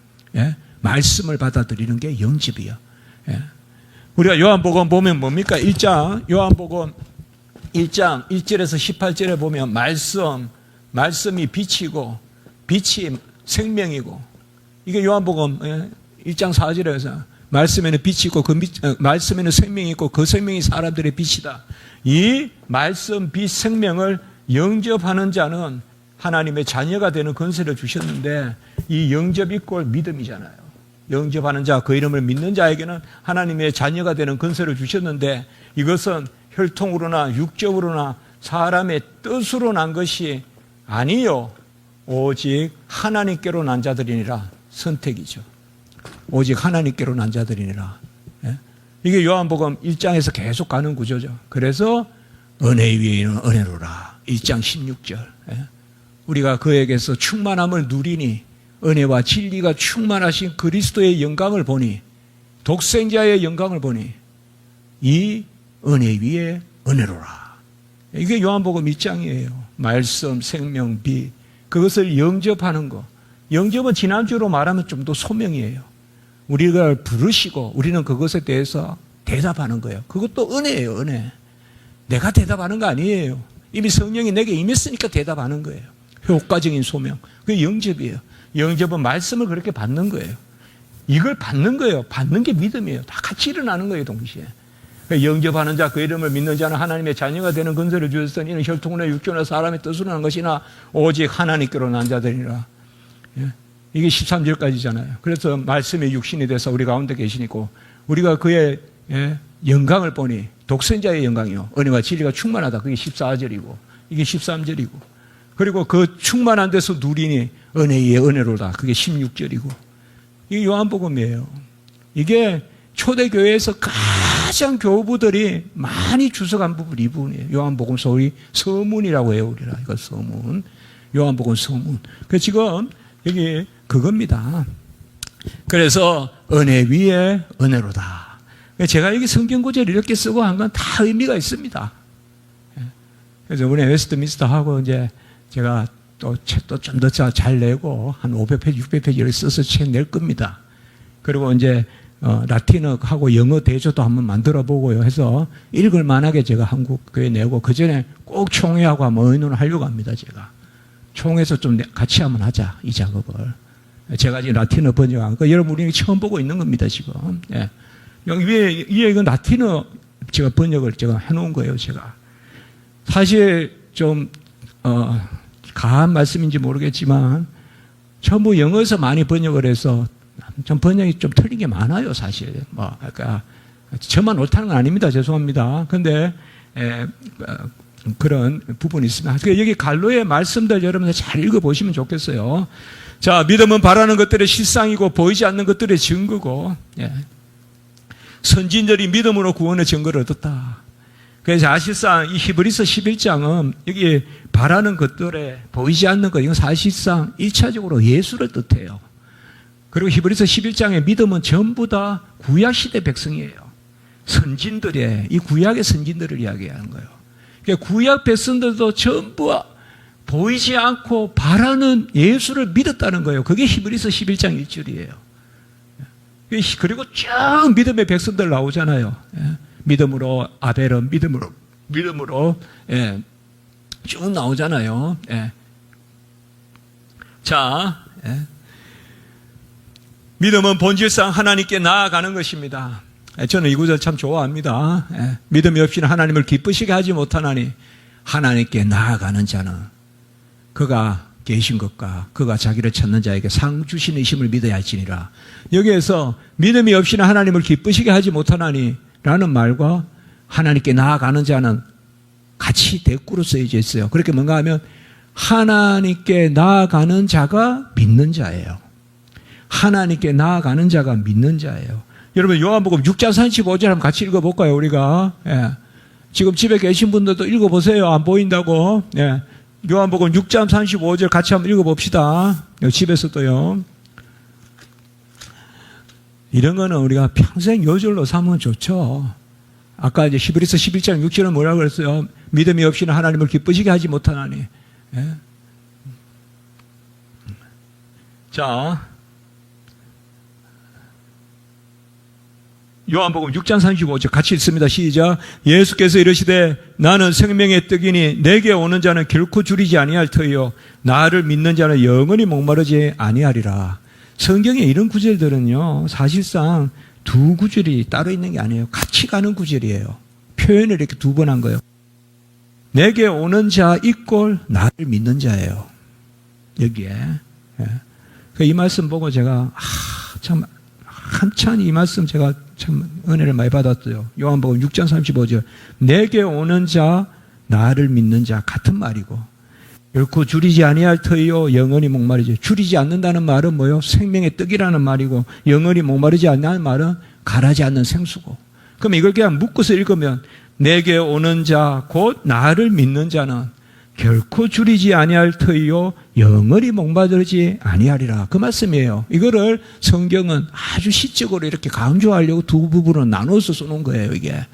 말씀을 받아들이는 게 영접이에요. 우리가 요한복음 보면 뭡니까? 요한복음 1장 1절에서 18절에 보면 말씀이 빛이고 빛이 생명이고, 이게 요한복음 1장 4절에서 말씀에는 빛이 있고 말씀에는 생명이 있고 그 생명이 사람들의 빛이다. 이 말씀, 빛, 생명을 영접하는 자는 하나님의 자녀가 되는 권세를 주셨는데 이 영접이 꼴 믿음이잖아요. 영접하는 자, 그 이름을 믿는 자에게는 하나님의 자녀가 되는 권세를 주셨는데 이것은 혈통으로나 육적으로나 사람의 뜻으로 난 것이 아니요 오직 하나님께로 난 자들이니라. 선택이죠. 오직 하나님께로 난 자들이니라. 예? 이게 요한복음 1장에서 계속 가는 구조죠. 그래서 은혜 위에 있는 은혜로라. 1장 16절. 예? 우리가 그에게서 충만함을 누리니 은혜와 진리가 충만하신 그리스도의 영광을 보니 독생자의 영광을 보니 이 은혜 위에 은혜로라. 이게 요한복음 1장이에요. 말씀, 생명, 비. 그것을 영접하는 것. 영접은 지난주로 말하면 좀 더 소명이에요. 우리가 부르시고 우리는 그것에 대해서 대답하는 거예요. 그것도 은혜예요. 은혜. 내가 대답하는 거 아니에요. 이미 성령이 내게 임했으니까 대답하는 거예요. 효과적인 소명. 그게 영접이에요. 영접은 말씀을 그렇게 받는 거예요. 이걸 받는 거예요. 받는 게 믿음이에요. 다 같이 일어나는 거예요. 동시에. 영접하는 자, 그 이름을 믿는 자는 하나님의 자녀가 되는 권세를 주셨으니 이는 혈통이나 육조나 사람의 뜻으로 난 것이나 오직 하나님께로 난 자들이라. 예? 이게 13절까지잖아요. 그래서 말씀의 육신이 돼서 우리 가운데 계시니고 우리가 그의 영광을 보니 독생자의 영광이요 은혜와 진리가 충만하다. 그게 14절이고 이게 13절이고 그리고 그 충만한 데서 누리니 은혜 위에 은혜로다. 그게 16절이고 이게 요한복음이에요. 이게 초대교회에서 가장 교부들이 많이 주석한 부분 이 부분이에요. 요한복음 소위 서문이라고 해요. 우리라 이거 서문. 요한복음 서문. 그 지금 여기 그겁니다. 그래서 은혜 위에 은혜로다. 제가 여기 성경 구절을 이렇게 쓰고 한 건 다 의미가 있습니다. 그래서 이번에 웨스트민스터 하고 이제 제가 또 책도 좀 더 잘 내고 한 500페이지, 600페이지를 써서 책 낼 겁니다. 그리고 이제 라틴어하고 영어 대조도 한번 만들어 보고요 해서 읽을 만하게 제가 한국 교회 내고 그 전에 꼭 총회하고 한번 의논을 하려고 합니다. 제가 총회에서 좀 같이 한번 하자 이 작업을. 제가 지금 라틴어 번역한 거 여러분 우리 처음 보고 있는 겁니다 지금. 예. 여기 위에 이건 라틴어 제가 번역을 제가 해놓은 거예요 제가. 사실 좀 가한 말씀인지 모르겠지만 전부 영어에서 많이 번역을 해서 좀 번역이 좀 틀린 게 많아요 사실. 그러니까 저만 옳다는 건 아닙니다. 죄송합니다. 근데 그런 부분이 있습니다. 그러니까 여기 갈로의 말씀들 여러분들 잘 읽어보시면 좋겠어요. 자, 믿음은 바라는 것들의 실상이고 보이지 않는 것들의 증거고, 선진들이 믿음으로 구원의 증거를 얻었다. 그래서 사실상 이 히브리서 11장은 여기 바라는 것들에 보이지 않는 것, 이건 사실상 1차적으로 예수를 뜻해요. 그리고 히브리서 11장의 믿음은 전부 다 구약시대 백성이에요. 선진들의, 이 구약의 선진들을 이야기하는 거예요. 그러니까 구약 백성들도 전부 보이지 않고 바라는 예수를 믿었다는 거예요. 그게 히브리서 11장 1절이에요. 그리고 쭉 믿음의 백성들 나오잖아요. 믿음으로 아벨은 믿음으로 쭉 나오잖아요. 자, 믿음은 본질상 하나님께 나아가는 것입니다. 저는 이 구절 참 좋아합니다. 믿음이 없이는 하나님을 기쁘시게 하지 못하나니 하나님께 나아가는 자는 그가 계신 것과 그가 자기를 찾는 자에게 상 주시는 이심을 믿어야 할지니라. 여기에서 믿음이 없이는 하나님을 기쁘시게 하지 못하나니 라는 말과 하나님께 나아가는 자는 같이 대꾸로 쓰여져 있어요. 그렇게 뭔가 하면 하나님께 나아가는 자가 믿는 자예요. 하나님께 나아가는 자가 믿는 자예요. 여러분 요한복음 6장 35절 한번 같이 읽어볼까요 우리가? 지금 집에 계신 분들도 읽어보세요. 안 보인다고. 요한복음 6장 35절 같이 한번 읽어봅시다. 집에서도요. 이런 거는 우리가 평생 요절로 삼으면 좋죠. 아까 이제 히브리서 11장 6절은 뭐라고 그랬어요? 믿음이 없이는 하나님을 기쁘시게 하지 못하나니. 자, 요한복음 6장 35절 같이 읽습니다. 시작. 예수께서 이르시되 나는 생명의 떡이니 내게 오는 자는 결코 줄이지 아니할 터이요 나를 믿는 자는 영원히 목마르지 아니하리라. 성경에 이런 구절들은요 사실상 두 구절이 따로 있는 게 아니에요. 같이 가는 구절이에요. 표현을 이렇게 두 번 한 거예요. 내게 오는 자 이꼴 나를 믿는 자예요. 여기에. 이 말씀 보고 제가 참 참 이 말씀 제가 참 은혜를 많이 받았어요. 요한복음 6장 35절. 내게 오는 자 나를 믿는 자 같은 말이고 결코 줄이지 아니할 터이요 영원히 목마르지. 줄이지 않는다는 말은 뭐요? 생명의 떡이라는 말이고 영원히 목마르지 않는 말은 가라지 않는 생수고. 그럼 이걸 그냥 묶어서 읽으면 내게 오는 자 곧 나를 믿는 자는 결코 줄이지 아니할 터이요 영원히 목마르지 아니하리라. 그 말씀이에요. 이거를 성경은 아주 시적으로 이렇게 강조하려고 두 부분으로 나눠서 써놓은 거예요. 이게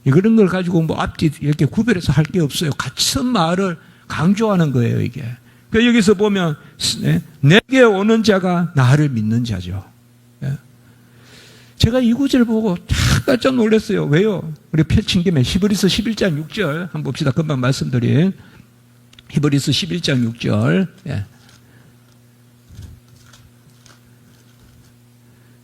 이런 걸 가지고 뭐 앞뒤 이렇게 구별해서 할 게 없어요. 같은 말을 강조하는 거예요. 이게 그러니까 여기서 보면 내게 오는 자가 나를 믿는 자죠. 제가 이 구절 보고 깜짝 놀랐어요. 왜요? 우리 펼친 김에 히브리서 11장 6절 한번 봅시다. 금방 말씀드린 히브리서 11장 6절.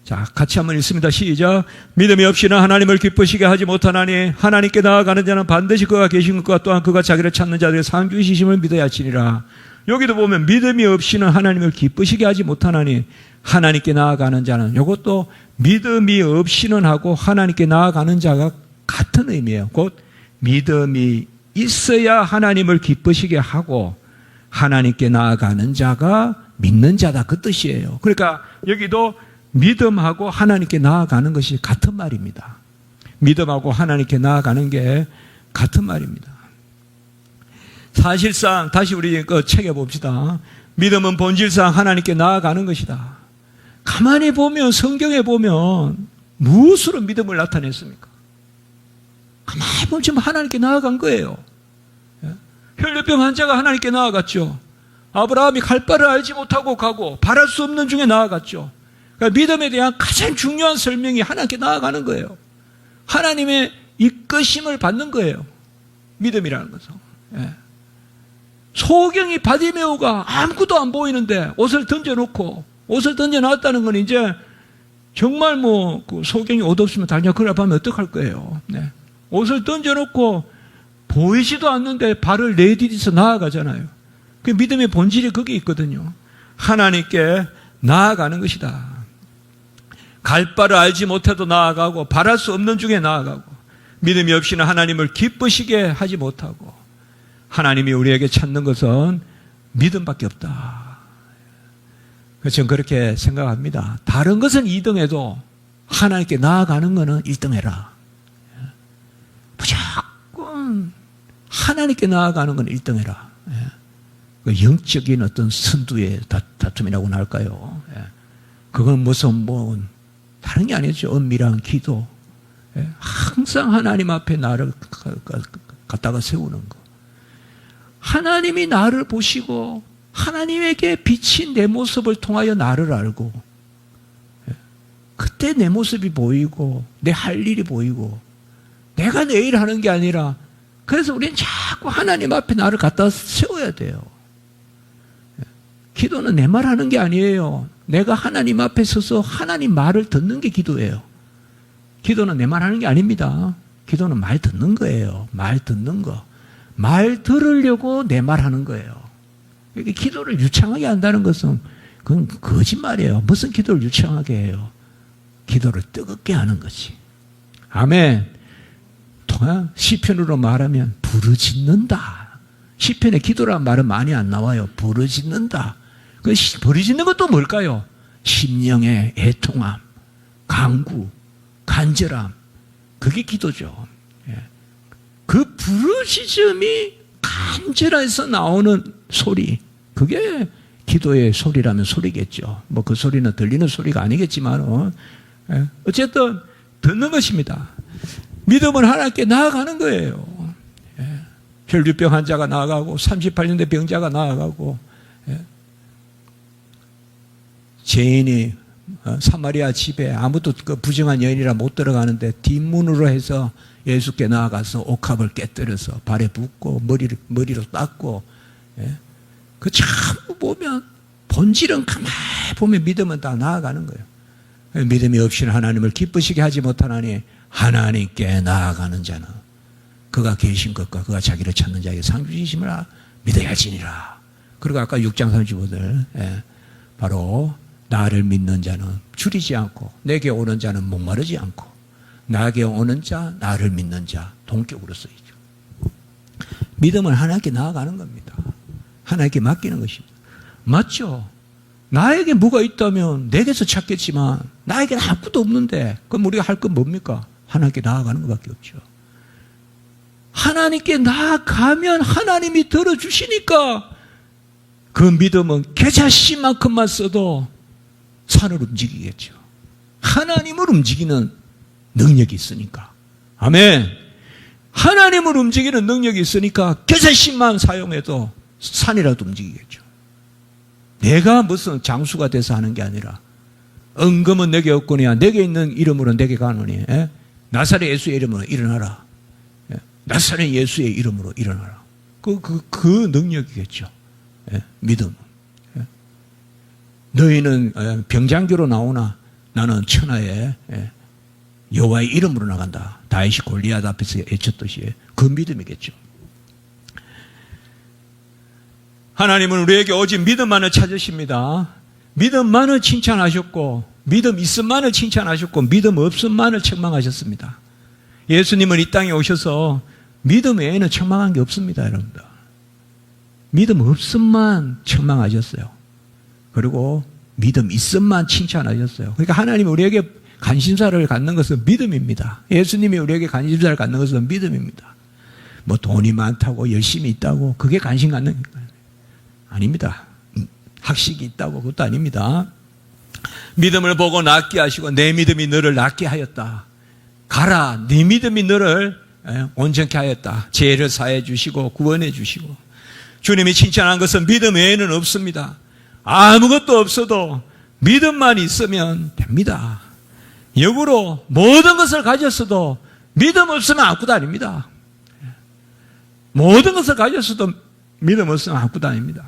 자, 같이 한번 읽습니다. 시작. 믿음이 없이는 하나님을 기쁘시게 하지 못하나니 하나님께 나아가는 자는 반드시 그가 계신 것과 또한 그가 자기를 찾는 자들의 상주이심을 믿어야 하시니라. 여기도 보면 믿음이 없이는 하나님을 기쁘시게 하지 못하나니 하나님께 나아가는 자는, 이것도 믿음이 없이는 하고 하나님께 나아가는 자가 같은 의미예요. 곧 믿음이 있어야 하나님을 기쁘시게 하고 하나님께 나아가는 자가 믿는 자다, 그 뜻이에요. 그러니까 여기도 믿음하고 하나님께 나아가는 것이 같은 말입니다. 믿음하고 하나님께 나아가는 게 같은 말입니다. 사실상 다시 우리 그 책에 봅시다. 믿음은 본질상 하나님께 나아가는 것이다. 가만히 보면, 성경에 보면 무엇으로 믿음을 나타냈습니까? 가만히 보면 지금 하나님께 나아간 거예요. 혈류병 환자가 하나님께 나아갔죠. 아브라함이 갈 바를 알지 못하고 가고 바랄 수 없는 중에 나아갔죠. 그러니까 믿음에 대한 가장 중요한 설명이 하나님께 나아가는 거예요. 하나님의 이끄심을 받는 거예요. 믿음이라는 것은. 소경이 바디메오가 아무것도 안 보이는데 옷을 던져놨다는 건 이제 정말 뭐 그 소경이 옷 없으면 당장 그날 밤에 어떡할 거예요. 옷을 던져놓고 보이지도 않는데 발을 내디디서 나아가잖아요. 그 믿음의 본질이 거기 있거든요. 하나님께 나아가는 것이다. 갈 바를 알지 못해도 나아가고 바랄 수 없는 중에 나아가고 믿음이 없이는 하나님을 기쁘시게 하지 못하고 하나님이 우리에게 찾는 것은 믿음밖에 없다. 그래서 저는 그렇게 생각합니다. 다른 것은 2등해도 하나님께 나아가는 것은 1등해라. 무조건 하나님께 나아가는 건 1등해라. 영적인 어떤 선두의 다툼이라고나 할까요? 그건 무슨 뭐 다른 게 아니죠. 은밀한 기도. 항상 하나님 앞에 나를 갖다가 세우는 거. 하나님이 나를 보시고 하나님에게 비친 내 모습을 통하여 나를 알고 그때 내 모습이 보이고 내 할 일이 보이고 내가 내일 하는 게 아니라, 그래서 우리는 자꾸 하나님 앞에 나를 갖다 세워야 돼요. 기도는 내 말 하는 게 아니에요. 내가 하나님 앞에 서서 하나님 말을 듣는 게 기도예요. 기도는 내 말 하는 게 아닙니다. 기도는 말 듣는 거예요. 말 듣는 거. 말 들으려고 내 말 하는 거예요. 기도를 유창하게 한다는 것은 그건 거짓말이에요. 무슨 기도를 유창하게 해요? 기도를 뜨겁게 하는 거지. 아멘. 시편으로 말하면 부르짖는다. 시편에 기도란 말은 많이 안 나와요. 부르짖는다. 그 부르짖는 것도 뭘까요? 심령의 애통함, 간구, 간절함. 그게 기도죠. 그 부르짖음이 간절해서 나오는 소리, 그게 기도의 소리라면 소리겠죠. 뭐 그 소리는 들리는 소리가 아니겠지만 어쨌든 듣는 것입니다. 믿음은 하나님께 나아가는 거예요. 혈류병 환자가 나아가고 38년 된 병자가 나아가고 죄인이 사마리아 집에 아무도 그 부정한 여인이라 못 들어가는데 뒷문으로 해서 예수께 나아가서 옥합을 깨뜨려서 발에 붓고 머리로 닦고, 그 참 보면 본질은 가만히 보면 믿음은 다 나아가는 거예요. 믿음이 없이는 하나님을 기쁘시게 하지 못하나니 하나님께 나아가는 자는 그가 계신 것과 그가 자기를 찾는 자에게 상주이심을 믿어야지니라. 그리고 아까 6장 35절 바로 나를 믿는 자는 줄이지 않고 내게 오는 자는 목마르지 않고 나에게 오는 자, 나를 믿는 자 동격으로 쓰이죠. 믿음은 하나님께 나아가는 겁니다. 하나님께 맡기는 것입니다. 맞죠? 나에게 뭐가 있다면 내게서 찾겠지만 나에게는 아무것도 없는데 그럼 우리가 할 건 뭡니까? 하나님께 나아가는 것밖에 없죠. 하나님께 나아가면 하나님이 들어주시니까 그 믿음은 계좌씨만큼만 써도 산을 움직이겠죠. 하나님을 움직이는 능력이 있으니까. 아멘. 하나님을 움직이는 능력이 있으니까 계좌씨만 사용해도 산이라도 움직이겠죠. 내가 무슨 장수가 돼서 하는 게 아니라 은금은 내게 없거니와 내게 있는 이름으로 내게 가노니 나사렛 예수의 이름으로 일어나라. 나사렛 예수의 이름으로 일어나라. 그 능력이겠죠. 믿음. 너희는 병장교로 나오나 나는 천하의 여호와의 이름으로 나간다. 다윗이 골리앗 앞에서 외쳤듯이 그 믿음이겠죠. 하나님은 우리에게 오직 믿음만을 찾으십니다. 믿음만을 칭찬하셨고 믿음 있음만을 칭찬하셨고 믿음 없음만을 책망하셨습니다. 예수님은 이 땅에 오셔서 믿음 외에는 책망한 게 없습니다. 여러분들. 믿음 없음만 책망하셨어요. 그리고 믿음 있음만 칭찬하셨어요. 그러니까 하나님이 우리에게 관심사를 갖는 것은 믿음입니다. 예수님이 우리에게 관심사를 갖는 것은 믿음입니다. 뭐 돈이 많다고 열심히 있다고 그게 관심 갖는 게 아닙니다. 학식이 있다고 그것도 아닙니다. 믿음을 보고 낫게 하시고 내 믿음이 너를 낫게 하였다. 가라 네 믿음이 너를 온전케 하였다. 죄를 사해 주시고 구원해 주시고 주님이 칭찬한 것은 믿음 외에는 없습니다. 아무것도 없어도 믿음만 있으면 됩니다. 역으로 모든 것을 가졌어도 믿음 없으면 아무것도 아닙니다. 모든 것을 가졌어도 믿음 없으면 아무것도 아닙니다.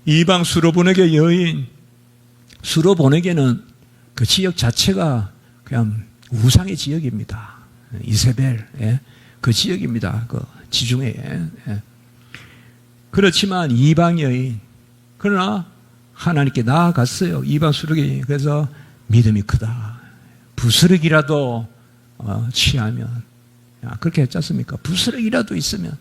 이방 수로보네게 여인, 수로보네게는 그 지역 자체가 그냥 우상의 지역입니다. 이세벨, 그 지역입니다. 그 지중해. 그렇지만 이방 여인, 그러나 하나님께 나아갔어요. 이방 수르기. 그래서 믿음이 크다. 부스럭이라도 취하면, 그렇게 했지 않습니까? 부스럭이라도 있으면.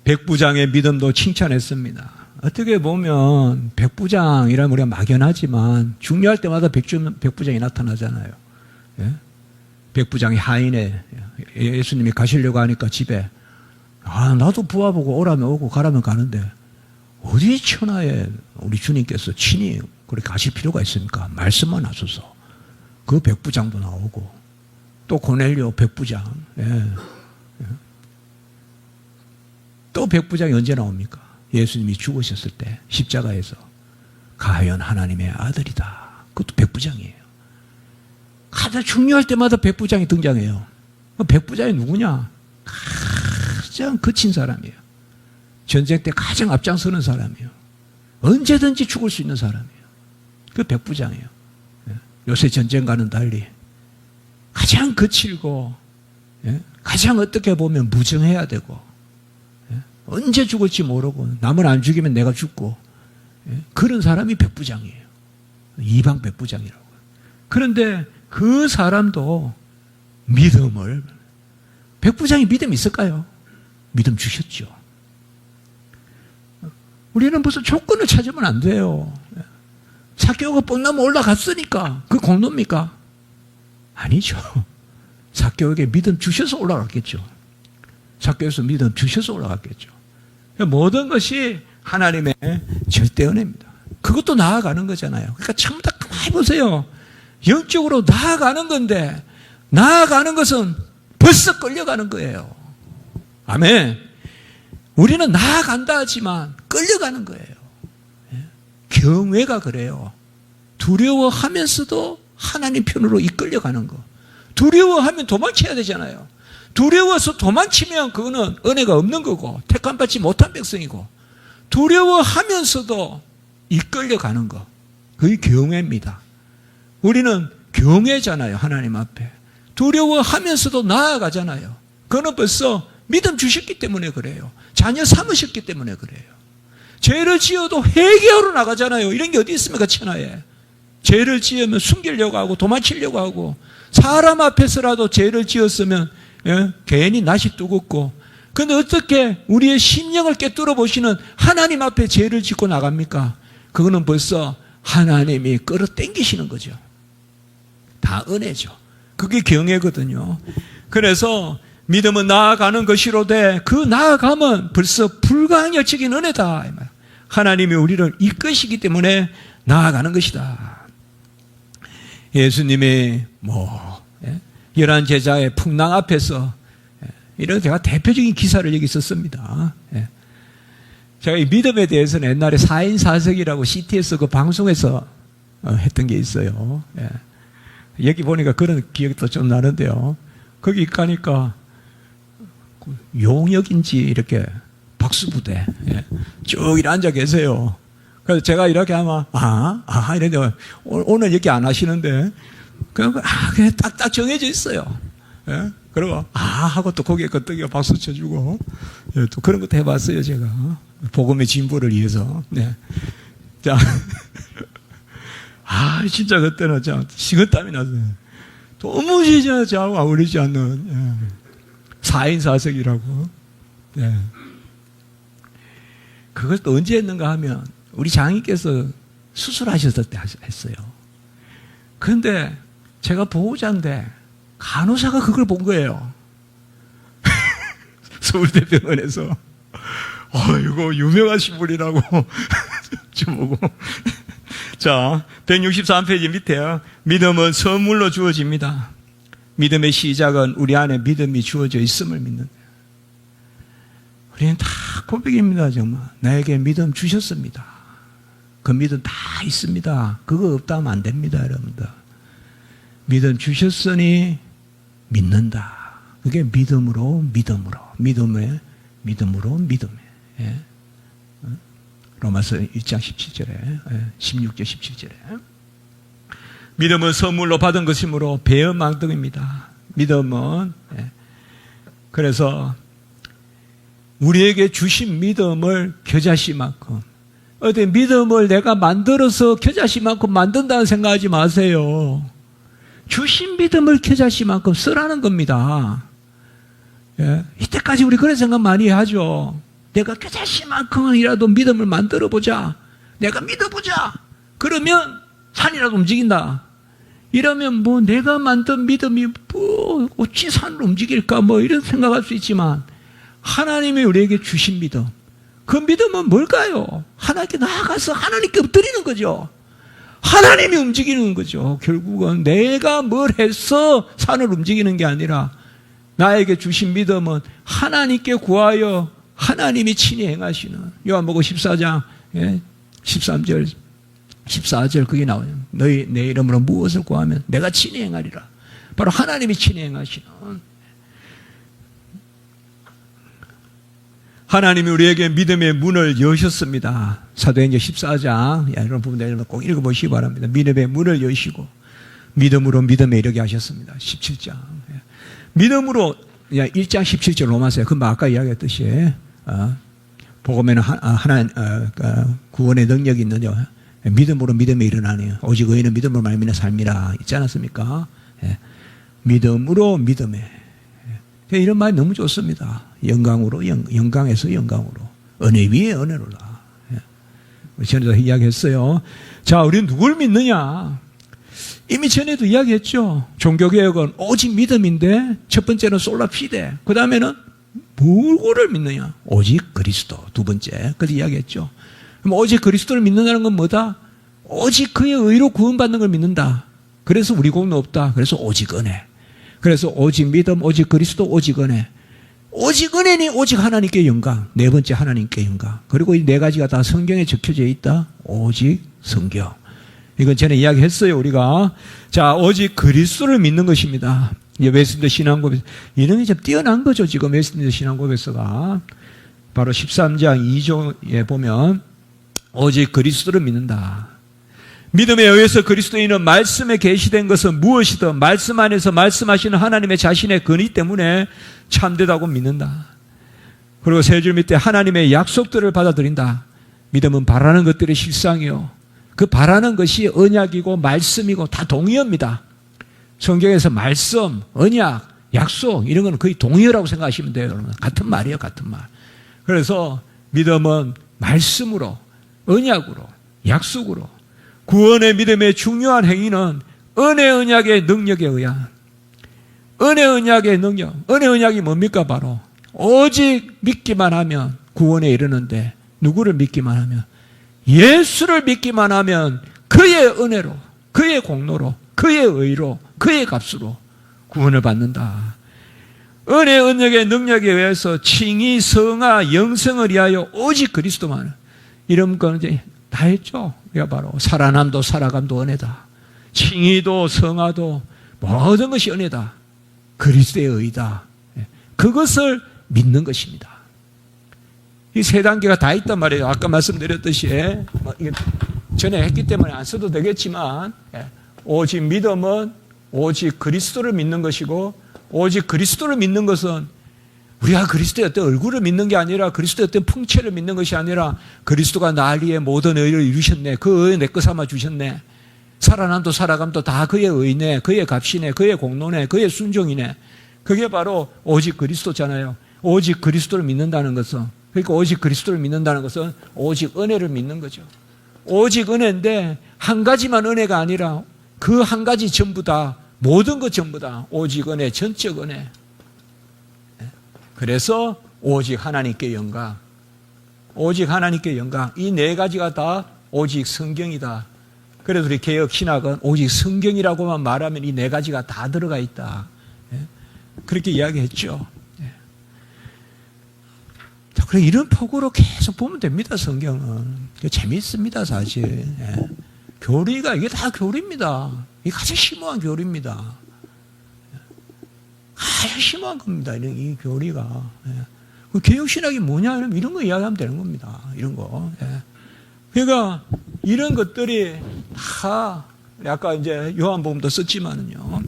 백부장의 믿음도 칭찬했습니다. 어떻게 보면 백부장이라면 우리가 막연하지만 중요할 때마다 백부장이 나타나잖아요. 백부장이 하인에 예수님이 가시려고 하니까 집에 나도 부하 보고 오라면 오고 가라면 가는데 어디 천하에 우리 주님께서 친히 그렇게 가실 필요가 있습니까? 말씀만 하소서. 그 백부장도 나오고 또 고넬료 백부장. 또 백부장이 언제 나옵니까? 예수님이 죽으셨을 때 십자가에서 가연 하나님의 아들이다. 그것도 백부장이에요. 가장 중요할 때마다 백부장이 등장해요. 백부장이 누구냐? 가장 거친 사람이에요. 전쟁 때 가장 앞장서는 사람이에요. 언제든지 죽을 수 있는 사람이에요. 그 백부장이에요. 요새 전쟁과는 달리 가장 거칠고 가장 어떻게 보면 무정해야 되고 언제 죽을지 모르고 남을 안 죽이면 내가 죽고 그런 사람이 백부장이에요. 이방 백부장이라고. 그런데 그 사람도 믿음을 백부장이 믿음이 있을까요? 믿음 주셨죠. 우리는 무슨 조건을 찾으면 안 돼요. 삭개오가 뽕나무 올라갔으니까 그 공로입니까? 아니죠. 삭개오에게 믿음 주셔서 올라갔겠죠. 삭개오에서 믿음 주셔서 올라갔겠죠. 모든 것이 하나님의 절대 은혜입니다. 그것도 나아가는 거잖아요. 그러니까 참 다 가만히 보세요. 영적으로 나아가는 건데 나아가는 것은 벌써 끌려가는 거예요. 아멘. 우리는 나아간다 하지만 끌려가는 거예요. 경외가 그래요. 두려워하면서도 하나님 편으로 이끌려가는 거. 두려워하면 도망쳐야 되잖아요. 두려워서 도망치면 그거는 은혜가 없는 거고 택함받지 못한 백성이고 두려워하면서도 이끌려가는 거. 그게 경외입니다. 우리는 경외잖아요. 하나님 앞에. 두려워하면서도 나아가잖아요. 그거는 벌써 믿음 주셨기 때문에 그래요. 자녀 삼으셨기 때문에 그래요. 죄를 지어도 회개하러 나가잖아요. 이런 게 어디 있습니까, 천하에. 죄를 지으면 숨기려고 하고 도망치려고 하고, 사람 앞에서라도 죄를 지었으면 괜히 낯이 뜨겁고, 근데 어떻게 우리의 심령을 꿰뚫어 보시는 하나님 앞에 죄를 짓고 나갑니까? 그거는 벌써 하나님이 끌어당기시는 거죠. 다 은혜죠. 그게 경애거든요. 그래서 믿음은 나아가는 것이로되 그 나아감은 벌써 불가항력적인 은혜다. 하나님이 우리를 이끄시기 때문에 나아가는 것이다. 예수님이 11 제자의 풍랑 앞에서 이런 제가 대표적인 기사를 여기 썼습니다. 제가 이 믿음에 대해서는 옛날에 4인 4색이라고 CT에서 그 방송에서 했던 게 있어요. 여기 보니까 그런 기억도 좀 나는데요. 거기 가니까 용역인지 이렇게 박수부대 쭉 이렇게 앉아 계세요. 그래서 제가 이렇게 하면 이런데 오늘 이렇게 안 하시는데 그냥 딱딱 정해져 있어요. 그리고 하고 또 거기에 끄떡이가 박수 쳐주고 또 그런 것도 해봤어요. 제가 복음의 진보를 위해서. 자, 진짜 그때는 식은땀이 났어요. 도무지 저하고 어울리지 않는 4인 4색이라고. 그것도 언제 했는가 하면 우리 장인께서 수술하셨을 때 했어요. 그런데 제가 보호자인데 간호사가 그걸 본 거예요. 서울대병원에서. 이거 유명하신 분이라고 좀 보고. 자, 163페이지 밑에요. 믿음은 선물로 주어집니다. 믿음의 시작은 우리 안에 믿음이 주어져 있음을 믿는다. 우리는 다 고백입니다. 정말 나에게 믿음 주셨습니다. 그 믿음 다 있습니다. 그거 없다면 안 됩니다. 여러분들. 믿음 주셨으니 믿는다. 그게 믿음으로 믿음에 로마서 1장 17절에 16절 17절에 믿음은 선물로 받은 것이므로 배은망덕입니다. 믿음은 그래서 우리에게 주신 믿음을 겨자씨만큼 어디 믿음을 내가 만들어서 겨자씨만큼 만든다는 생각하지 마세요. 주신 믿음을 겨자씨만큼 쓰라는 겁니다. 이때까지 우리 그런 생각 많이 하죠. 내가 겨자씨만큼이라도 믿음을 만들어보자. 내가 믿어보자. 그러면 산이라도 움직인다. 이러면 내가 만든 믿음이 어찌 산을 움직일까 이런 생각할 수 있지만 하나님이 우리에게 주신 믿음. 그 믿음은 뭘까요? 하나님께 나아가서 하나님께 엎드리는 거죠. 하나님이 움직이는 거죠. 결국은 내가 뭘 해서 산을 움직이는 게 아니라 나에게 주신 믿음은 하나님께 구하여 하나님이 친히 행하시는 요한복음 14장 13절 14절 그게 나와요. 너희 내 이름으로 무엇을 구하면 내가 친히 행하리라. 바로 하나님이 친히 행하시는 하나님이 우리에게 믿음의 문을 여셨습니다. 사도행전 14장 이런 부분들 꼭 읽어보시기 바랍니다. 믿음의 문을 여시고 믿음으로 믿음에 이르게 하셨습니다. 17장 믿음으로 1장 17절 로마서에 금방 아까 이야기했듯이 복음에는 하나님 구원의 능력이 있는데 믿음으로 믿음에 일어나니 오직 의인은 믿음으로 말미암아 삶이라 있지 않았습니까? 믿음으로 믿음에 이런 말이 너무 좋습니다. 영광으로 영광에서 영광으로 은혜 위에 은혜로라. 우리 전에도 이야기했어요. 자, 우리는 누굴 믿느냐? 이미 전에도 이야기했죠. 종교개혁은 오직 믿음인데 첫 번째는 솔라피데, 그 다음에는 누구를 믿느냐? 오직 그리스도. 두 번째 그래서 이야기했죠. 그럼 오직 그리스도를 믿는다는 건 뭐다? 오직 그의 의로 구원받는 걸 믿는다. 그래서 우리 공은 없다. 그래서 오직 은혜. 그래서 오직 믿음, 오직 그리스도, 오직 은혜. 오직 은혜니 오직 하나님께 영광. 네 번째 하나님께 영광. 그리고 이 네 가지가 다 성경에 적혀져 있다. 오직 성경. 이건 전에 이야기했어요, 우리가. 자, 오직 그리스도를 믿는 것입니다. 웨스민스터 신앙고백. 이런 게 좀 뛰어난 거죠, 지금 웨스민스터 신앙고백서가. 바로 13장 2조에 보면 오직 그리스도를 믿는다. 믿음에 의해서 그리스도인은 말씀에 계시된 것은 무엇이든 말씀 안에서 말씀하시는 하나님의 자신의 권위 때문에 참되다고 믿는다. 그리고 세 줄 밑에 하나님의 약속들을 받아들인다. 믿음은 바라는 것들의 실상이요. 그 바라는 것이 언약이고 말씀이고 다 동의어입니다. 성경에서 말씀, 언약, 약속 이런 건 거의 동의어라고 생각하시면 돼요. 여러분. 같은 말이에요. 같은 말. 그래서 믿음은 말씀으로, 언약으로, 약속으로, 구원의 믿음의 중요한 행위는 은혜 언약의 능력에 의한, 은혜 언약의 능력, 은혜 언약이 뭡니까? 바로 오직 믿기만 하면 구원에 이르는데, 누구를 믿기만 하면, 예수를 믿기만 하면 그의 은혜로, 그의 공로로, 그의 의로, 그의 값으로 구원을 받는다. 은혜 언약의 능력에 의해서 칭의, 성화, 영생을 위하여 오직 그리스도만, 이런 건 이제 다 했죠. 이게 바로 살아남도 살아감도 은혜다. 칭의도 성화도 모든 것이 은혜다. 그리스도의 의다. 그것을 믿는 것입니다. 이 세 단계가 다 있단 말이에요. 아까 말씀드렸듯이 전에 했기 때문에 안 써도 되겠지만, 오직 믿음은 오직 그리스도를 믿는 것이고, 오직 그리스도를 믿는 것은 우리가 그리스도의 어떤 얼굴을 믿는 게 아니라, 그리스도의 어떤 풍채를 믿는 것이 아니라, 그리스도가 날 위해 모든 의를 이루셨네. 그 의 내 것 삼아 주셨네. 살아남도 살아감도 다 그의 의네, 그의 값이네, 그의 공로네, 그의 순종이네. 그게 바로 오직 그리스도잖아요. 오직 그리스도를 믿는다는 것은, 그러니까 오직 그리스도를 믿는다는 것은 오직 은혜를 믿는 거죠. 오직 은혜인데 한 가지만 은혜가 아니라 그 한 가지 전부 다, 모든 것 전부 다 오직 은혜, 전적 은혜. 그래서 오직 하나님께 영광, 오직 하나님께 영광, 이 네 가지가 다 오직 성경이다. 그래서 우리 개혁 신학은 오직 성경이라고만 말하면 이 네 가지가 다 들어가 있다. 그렇게 이야기했죠. 그래, 이런 폭으로 계속 보면 됩니다. 성경은 재미있습니다. 사실 교리가, 이게 다 교리입니다. 이게 가장 심오한 교리입니다. 가장 심오한 겁니다. 이 교리가. 개혁신학이 뭐냐, 이런 거 이야기하면 되는 겁니다. 이런 거. 그러니까 이런 것들이 다, 아까 이제 요한복음도 썼지만은요.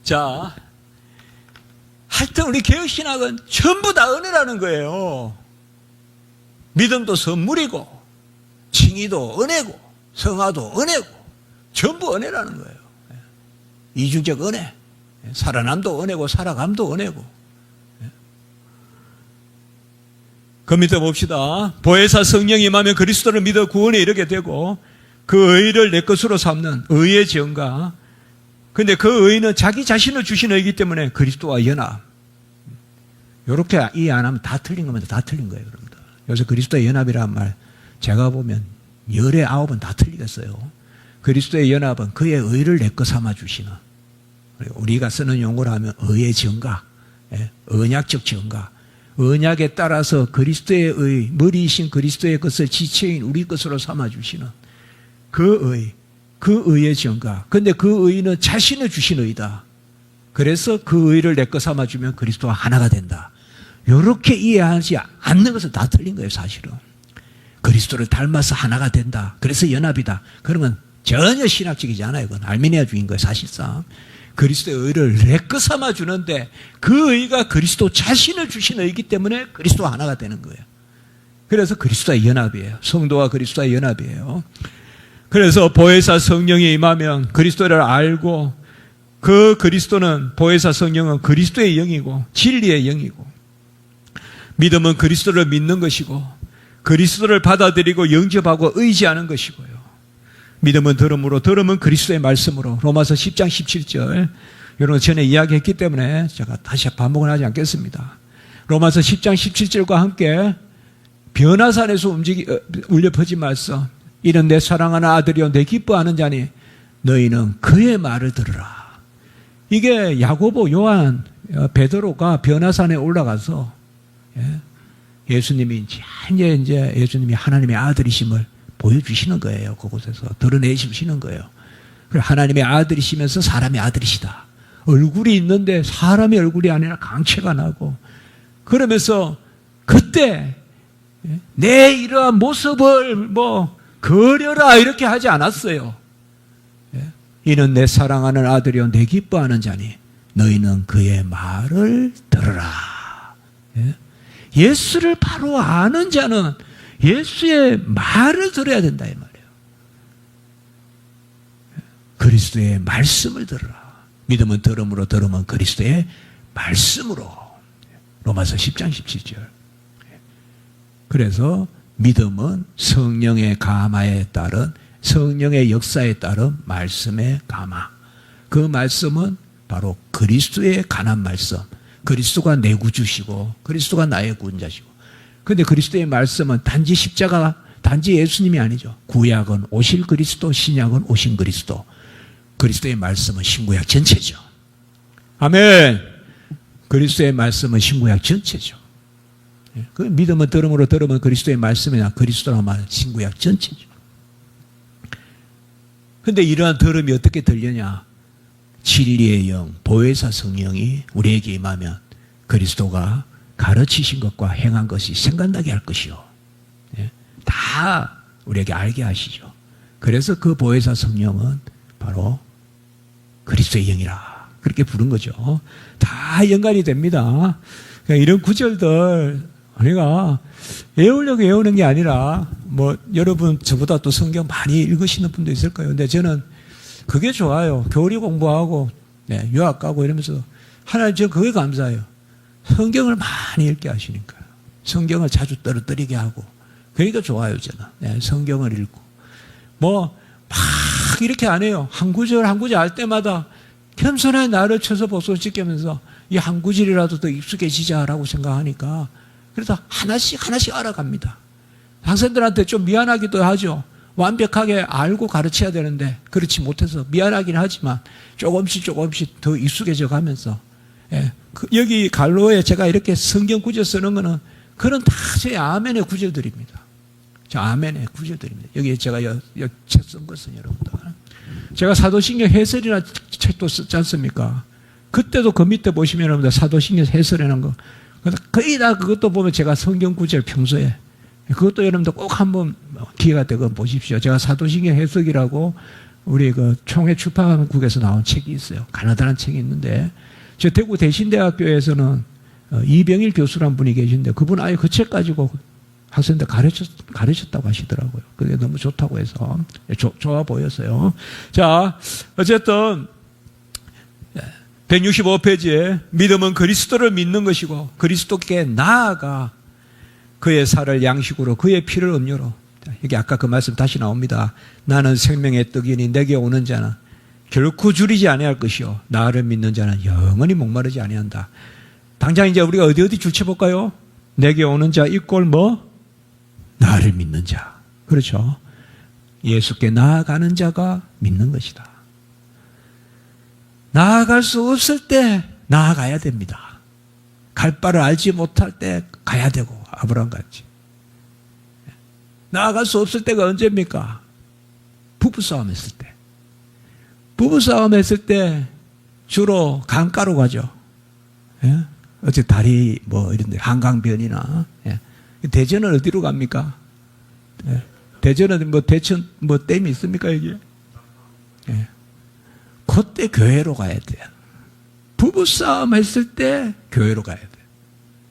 자, 하여튼 우리 개혁신학은 전부 다 은혜라는 거예요. 믿음도 선물이고, 칭의도 은혜고, 성화도 은혜고, 전부 은혜라는 거예요. 이중적 은혜. 살아남도 은혜고, 살아감도 은혜고. 그 밑에 봅시다. 보혜사 성령이 임하면 그리스도를 믿어 구원에 이르게 되고, 그 의를 내 것으로 삼는 의의 지언가. 근데 그 의는 자기 자신을 주신 의이기 때문에 그리스도와 연합. 이렇게 이해 안 하면 다 틀린 겁니다. 다 틀린 거예요, 여러분들. 요새 그리스도의 연합이라는 말 제가 보면 10에 9은 다 틀리겠어요. 그리스도의 연합은 그의 의를 내 것 삼아 주시는, 우리가 쓰는 용어로 하면 의의 증가, 언약적 증가, 언약에 따라서 그리스도의 의, 머리이신 그리스도의 것을 지체인 우리 것으로 삼아 주시는 그 의, 그 의의 증가. 그런데 그 의는 자신을 주신 의다. 그래서 그 의를 내 것 삼아 주면 그리스도와 하나가 된다. 이렇게 이해하지 않는 것은 다 틀린 거예요, 사실은. 그리스도를 닮아서 하나가 된다. 그래서 연합이다. 그러면 전혀 신학적이지 않아요. 그건 알메니아주의인 거예요, 사실상. 그리스도의 의를 내 것 삼아 주는데 그 의가 그리스도 자신을 주신 의이기 때문에 그리스도와 하나가 되는 거예요. 그래서 그리스도의 연합이에요. 성도와 그리스도의 연합이에요. 그래서 보혜사 성령이 임하면 그리스도를 알고, 그 그리스도는, 보혜사 성령은 그리스도의 영이고 진리의 영이고, 믿음은 그리스도를 믿는 것이고 그리스도를 받아들이고 영접하고 의지하는 것이고요. 믿음은 들음으로, 들음은 그리스도의 말씀으로. 로마서 10장 17절. 여러분 전에 이야기했기 때문에 제가 다시 반복은 하지 않겠습니다. 로마서 10장 17절과 함께 변화산에서 울려 퍼진 말씀. 이는 내 사랑하는 아들이요 내 기뻐하는 자니 너희는 그의 말을 들으라. 이게 야고보, 요한, 베드로가 변화산에 올라가서 예수님이 이제 예수님이 하나님의 아들이심을 보여주시는 거예요. 그곳에서 드러내시는 거예요. 하나님의 아들이시면서 사람의 아들이시다. 얼굴이 있는데 사람의 얼굴이 아니라 강체가 나고, 그러면서 그때 내 이러한 모습을 그려라 이렇게 하지 않았어요. 이는 내 사랑하는 아들이요 내 기뻐하는 자니 너희는 그의 말을 들으라. 예수를 바로 아는 자는 예수의 말을 들어야 된다 이 말이에요. 그리스도의 말씀을 들으라. 믿음은 들음으로, 들음은 그리스도의 말씀으로. 로마서 10장 17절. 그래서 믿음은 성령의 감화에 따른, 성령의 역사에 따른 말씀의 감화. 그 말씀은 바로 그리스도의 관한 말씀. 그리스도가 내 구주시고 그리스도가 나의 구원자시고. 그런데 그리스도의 말씀은 단지 십자가, 단지 예수님이 아니죠. 구약은 오실 그리스도, 신약은 오신 그리스도. 그리스도의 말씀은 신구약 전체죠. 아멘. 그리스도의 말씀은 신구약 전체죠. 그 믿음은 들음으로, 들음은 그리스도의 말씀이나 그리스도라는 말은 신구약 전체죠. 그런데 이러한 들음이 어떻게 들리냐? 진리의 영, 보혜사 성령이 우리에게 임하면 그리스도가 가르치신 것과 행한 것이 생각나게 할 것이요. 다 우리에게 알게 하시죠. 그래서 그 보혜사 성령은 바로 그리스도의 영이라 그렇게 부른 거죠. 다 연관이 됩니다. 그러니까 이런 구절들 우리가 외우려고 외우는 게 아니라 뭐 여러분 저보다 또 성경 많이 읽으시는 분도 있을 거예요. 근데 저는 그게 좋아요. 교리 공부하고 유학 가고 이러면서 하나님 저 그게 감사해요. 성경을 많이 읽게 하시니까요. 성경을 자주 떨어뜨리게 하고 그러니까 좋아요 저는. 성경을 읽고 뭐 막 이렇게 안 해요. 한 구절 한 구절 알 때마다 겸손하게 나를 쳐서 보소 지키면서 이 한 구절이라도 더 익숙해지자라고 생각하니까 그래서 하나씩 하나씩 알아갑니다. 학생들한테 좀 미안하기도 하죠. 완벽하게 알고 가르쳐야 되는데 그렇지 못해서 미안하긴 하지만 조금씩 더 익숙해져 가면서 여기 갈로에 제가 이렇게 성경 구절 쓰는 거는 그런 다 제 아멘의 구절들입니다. 저 아멘의 구절들입니다. 여기 제가 책 쓴 것은 여러분들 제가 사도신경 해설이나 책도 쓰지 않습니까? 그때도 그 밑에 보시면 여러분들 사도신경 해설이라는 거 거의 다 그것도 보면 제가 성경 구절 평소에 그것도 여러분들 꼭 한번 기회가 되고 보십시오. 제가 사도신경 해석이라고 우리 그 총회 출판국에서 나온 책이 있어요. 가나다라는 책이 있는데 저 대구 대신대학교에서는 이병일 교수라는 분이 계신데 그분 아예 그 책 가지고 학생들 가르쳤다고 하시더라고요. 그게 너무 좋다고 해서 좋아 보였어요. 자, 어쨌든 165페이지에 믿음은 그리스도를 믿는 것이고 그리스도께 나아가 그의 살을 양식으로 그의 피를 음료로. 여기 아까 그 말씀 다시 나옵니다. 나는 생명의 떡이니 내게 오는 자는 결코 줄이지 아니할 것이요 나를 믿는 자는 영원히 목마르지 아니한다. 당장 이제 우리가 어디 줄쳐볼까요? 내게 오는 자 이꼴 뭐? 나를 믿는 자. 그렇죠. 예수께 나아가는 자가 믿는 것이다. 나아갈 수 없을 때 나아가야 됩니다. 갈 바를 알지 못할 때 가야 되고 아브라함 같이. 나아갈 수 없을 때가 언제입니까? 부부싸움 했을 때. 부부싸움 했을 때 주로 강가로 가죠. 예? 어째 다리 뭐 이런 데 한강변이나. 예. 대전은 어디로 갑니까? 예. 대전은 뭐 대천 뭐 댐이 있습니까 여기? 예. 그때 교회로 가야 돼요. 부부싸움 했을 때 교회로 가야 돼요.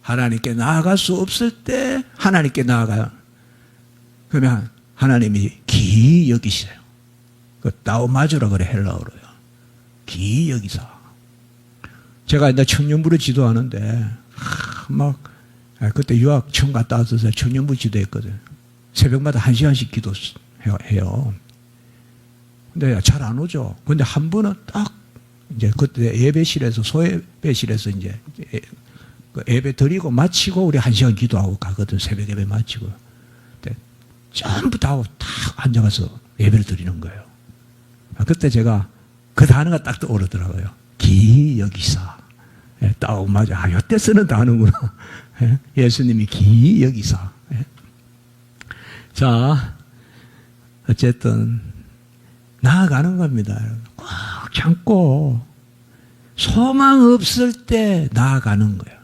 하나님께 나아갈 수 없을 때 하나님께 나아가요. 그러면 하나님이 기이 여기셔요. 그 다우마주라 그래 헬라어로요. 기이 여기사. 제가 이제 청년부를 지도하는데 막 그때 유학 처음 갔다 와서 청년부 지도했거든요. 새벽마다 1시간씩 기도해요. 근데 잘 안 오죠. 근데 한 번은 딱 이제 그때 예배실에서 소예배실에서 이제 예배 드리고 마치고 우리 1시간 기도하고 가거든. 새벽 예배 마치고. 근데 전부 다 앉아가서 예배를 드리는 거예요. 그때 제가 그 단어가 딱 떠오르더라고요. 기여기사. 딱 맞아. 이때 쓰는 단어구나. 예수님이 기여기사. 자, 어쨌든 나아가는 겁니다. 꼭 참고 소망 없을 때 나아가는 거예요.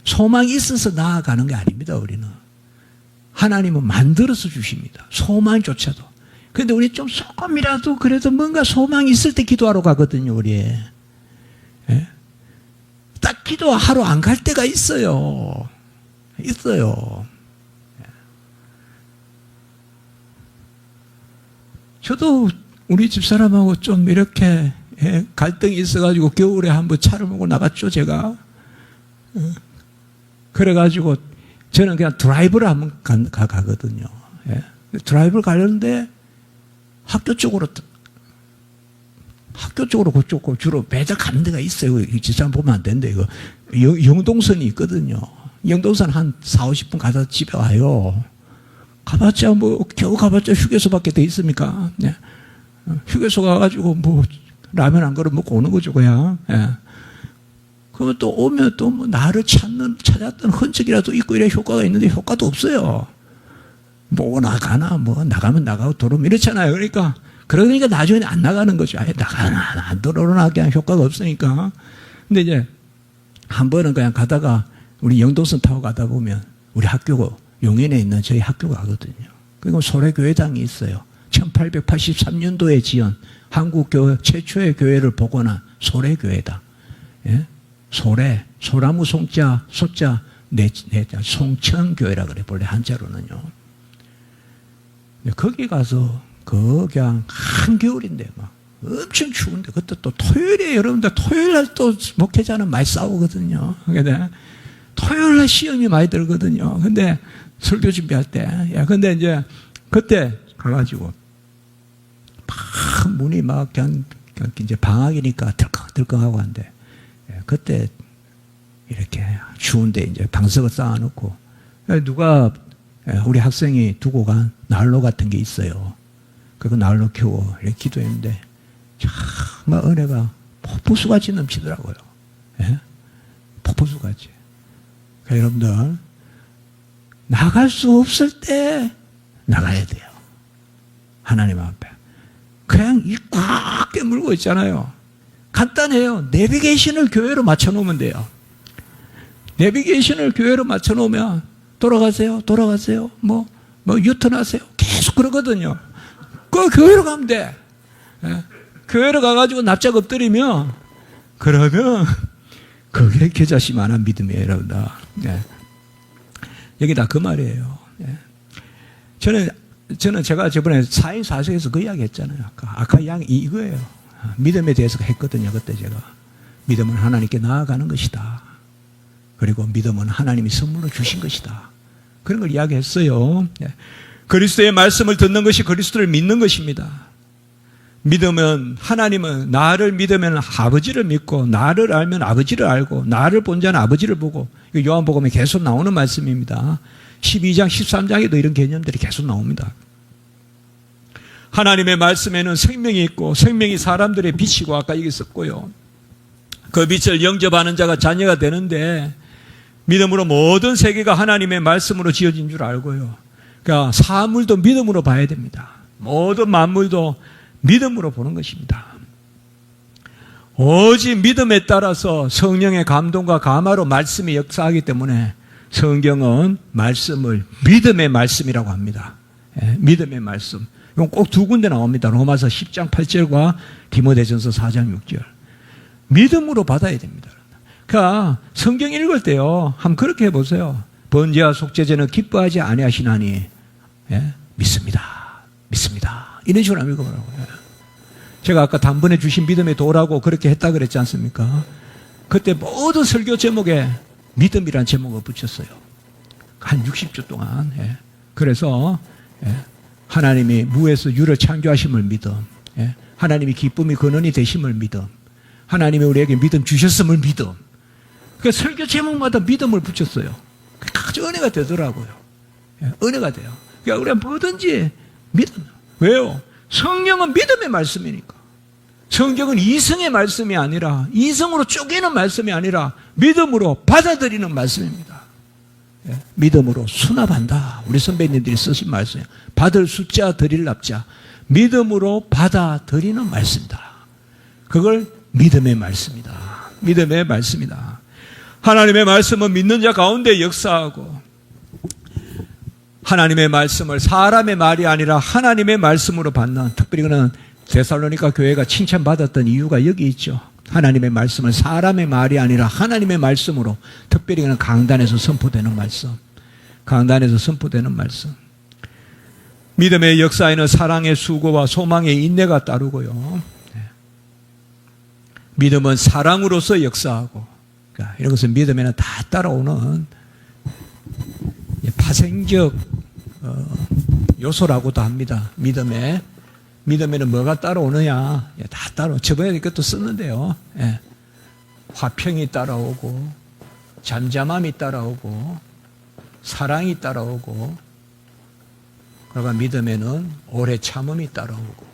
소망이 있어서 나아가는 게 아닙니다. 우리는 하나님은 만들어서 주십니다. 소망조차도. 그런데 우리 좀 조금이라도 그래도 뭔가 소망이 있을 때 기도하러 가거든요. 우리 딱 기도하러 안 갈 때가 있어요. 저도 우리 집사람하고 좀 이렇게 갈등이 있어가지고 겨울에 한번 차를 몰고 나갔죠, 제가. 그래가지고 저는 그냥 드라이브를 한번 가거든요. 예. 드라이브를 가려는데 학교 쪽으로 그쪽 주로 배작 가는 데가 있어요. 집사람 보면 안 되는데, 이거. 영동선이 있거든요. 영동선 한 40, 50분 가다 집에 와요. 가봤자 겨우 가봤자 휴게소밖에 돼 있습니까? 네. 휴게소 가가지고 라면 한 그릇 먹고 오는 거죠, 그냥. 예. 그러면 또 오면 또 나를 찾았던 흔적이라도 있고 이래 효과가 있는데 효과도 없어요. 나가면 나가고 들어오면 이렇잖아요. 그러니까 나중에 안 나가는 거죠. 아예 안 들어오나 그냥 효과가 없으니까. 근데 이제 한 번은 그냥 가다가 우리 영동선 타고 가다 보면 우리 학교고 용인에 있는 저희 학교 가거든요. 그리고 소래교회당이 있어요. 1883년도에 지은 한국 최초의 교회를 복원한 소래교회당. 예? 소나무 송자, 소자, 송천교회라 그래, 본래 한자로는요. 거기 가서, 그냥 한겨울인데, 엄청 추운데, 그때 또 토요일에, 여러분들 토요일날 또 목회자는 많이 싸우거든요. 근데 토요일날 시험이 많이 들거든요. 근데 설교 준비할 때. 근데 이제, 그때 가가지고, 문이 그냥 이제 방학이니까 덜컹덜컹하고 한데, 그때 이렇게 추운데 이제 방석을 쌓아놓고 누가 우리 학생이 두고 간 난로 같은 게 있어요. 그 난로 켜고 이렇게 기도했는데 정말 은혜가 폭포수같이 넘치더라고요. 예? 폭포수같이. 그러니까 여러분들 나갈 수 없을 때 나가야 돼요. 하나님 앞에. 그냥 이 꽉 깨물고 있잖아요. 간단해요. 내비게이션을 교회로 맞춰놓으면 돼요. 내비게이션을 교회로 맞춰놓으면 돌아가세요. 유턴하세요. 계속 그러거든요. 그 교회로 가면 돼. 예. 교회로 가가지고 납작 엎드리면 그러면 그게 겨자씨만한 믿음이에요, 여러분들. 예. 여기 다 그 말이에요. 예. 저는 제가 저번에 4인 4색에서 그 이야기 했잖아요. 아까 이야기 이거예요. 믿음에 대해서 했거든요. 그때 제가. 믿음은 하나님께 나아가는 것이다. 그리고 믿음은 하나님이 선물로 주신 것이다. 그런 걸 이야기했어요. 그리스도의 말씀을 듣는 것이 그리스도를 믿는 것입니다. 믿음은 하나님은 나를 믿으면 아버지를 믿고 나를 알면 아버지를 알고 나를 본 자는 아버지를 보고 요한복음에 계속 나오는 말씀입니다. 12장 13장에도 이런 개념들이 계속 나옵니다. 하나님의 말씀에는 생명이 있고 생명이 사람들의 빛이고 아까 여기 썼고요. 그 빛을 영접하는 자가 자녀가 되는데 믿음으로 모든 세계가 하나님의 말씀으로 지어진 줄 알고요. 그러니까 사물도 믿음으로 봐야 됩니다. 모든 만물도 믿음으로 보는 것입니다. 오직 믿음에 따라서 성령의 감동과 감화로 말씀이 역사하기 때문에 성경은 말씀을 믿음의 말씀이라고 합니다. 믿음의 말씀. 이건 꼭 두 군데 나옵니다. 로마서 10장 8절과 디모데전서 4장 6절. 믿음으로 받아야 됩니다. 그러니까 성경 읽을 때요. 한번 그렇게 해보세요. 번제와 속죄제는 기뻐하지 아니하시나니 믿습니다. 이런 식으로 한번 읽어보라고요. 제가 아까 단번에 주신 믿음의 도라고 그렇게 했다 그랬지 않습니까? 그때 모든 설교 제목에 믿음이라는 제목을 붙였어요. 한 60조 동안. 그래서 하나님이 무에서 유를 창조하심을 믿음, 하나님이 기쁨이 근원이 되심을 믿음, 하나님이 우리에게 믿음 주셨음을 믿음. 그 설교 제목마다 믿음을 붙였어요. 아주 은혜가 되더라고요. 은혜가 돼요. 그러니까 우리가 뭐든지 믿음. 왜요? 성령은 믿음의 말씀이니까. 성경은 이성의 말씀이 아니라 이성으로 쪼개는 말씀이 아니라 믿음으로 받아들이는 말씀입니다. 믿음으로 수납한다. 우리 선배님들이 쓰신 말씀이에요. 받을 숫자 드릴 납자. 믿음으로 받아들이는 말씀이다. 그걸 믿음의 말씀이다. 믿음의 말씀이다. 하나님의 말씀은 믿는 자 가운데 역사하고 하나님의 말씀을 사람의 말이 아니라 하나님의 말씀으로 받는, 특별히 그는 데살로니가 교회가 칭찬받았던 이유가 여기 있죠. 하나님의 말씀을 사람의 말이 아니라 하나님의 말씀으로, 특별히 그는 강단에서 선포되는 말씀. 강단에서 선포되는 말씀. 믿음의 역사에는 사랑의 수고와 소망의 인내가 따르고요. 믿음은 사랑으로서 역사하고, 그러니까 이런 것은 믿음에는 다 따라오는 파생적 요소라고도 합니다. 믿음에는 뭐가 따라오느냐? 다 따라오. 저번에 이것도 썼는데요. 화평이 따라오고, 잠잠함이 따라오고, 사랑이 따라오고, 그러나 믿음에는 오래 참음이 따라오고,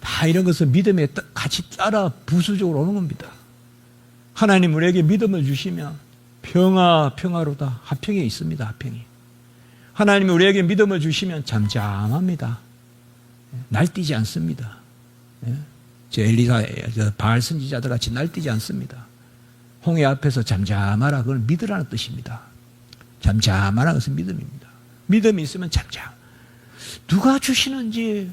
다 이런 것은 믿음에 같이 따라 부수적으로 오는 겁니다. 하나님 우리에게 믿음을 주시면 평화로다. 화평이 있습니다. 화평이. 하나님이 우리에게 믿음을 주시면 잠잠합니다. 날뛰지 않습니다. 저 엘리사, 바알 선지자들 같이 날뛰지 않습니다. 홍해 앞에서 잠잠하라. 그걸 믿으라는 뜻입니다. 잠잠하라. 그것은 믿음입니다. 믿음이 있으면 잠잠. 누가 주시는지,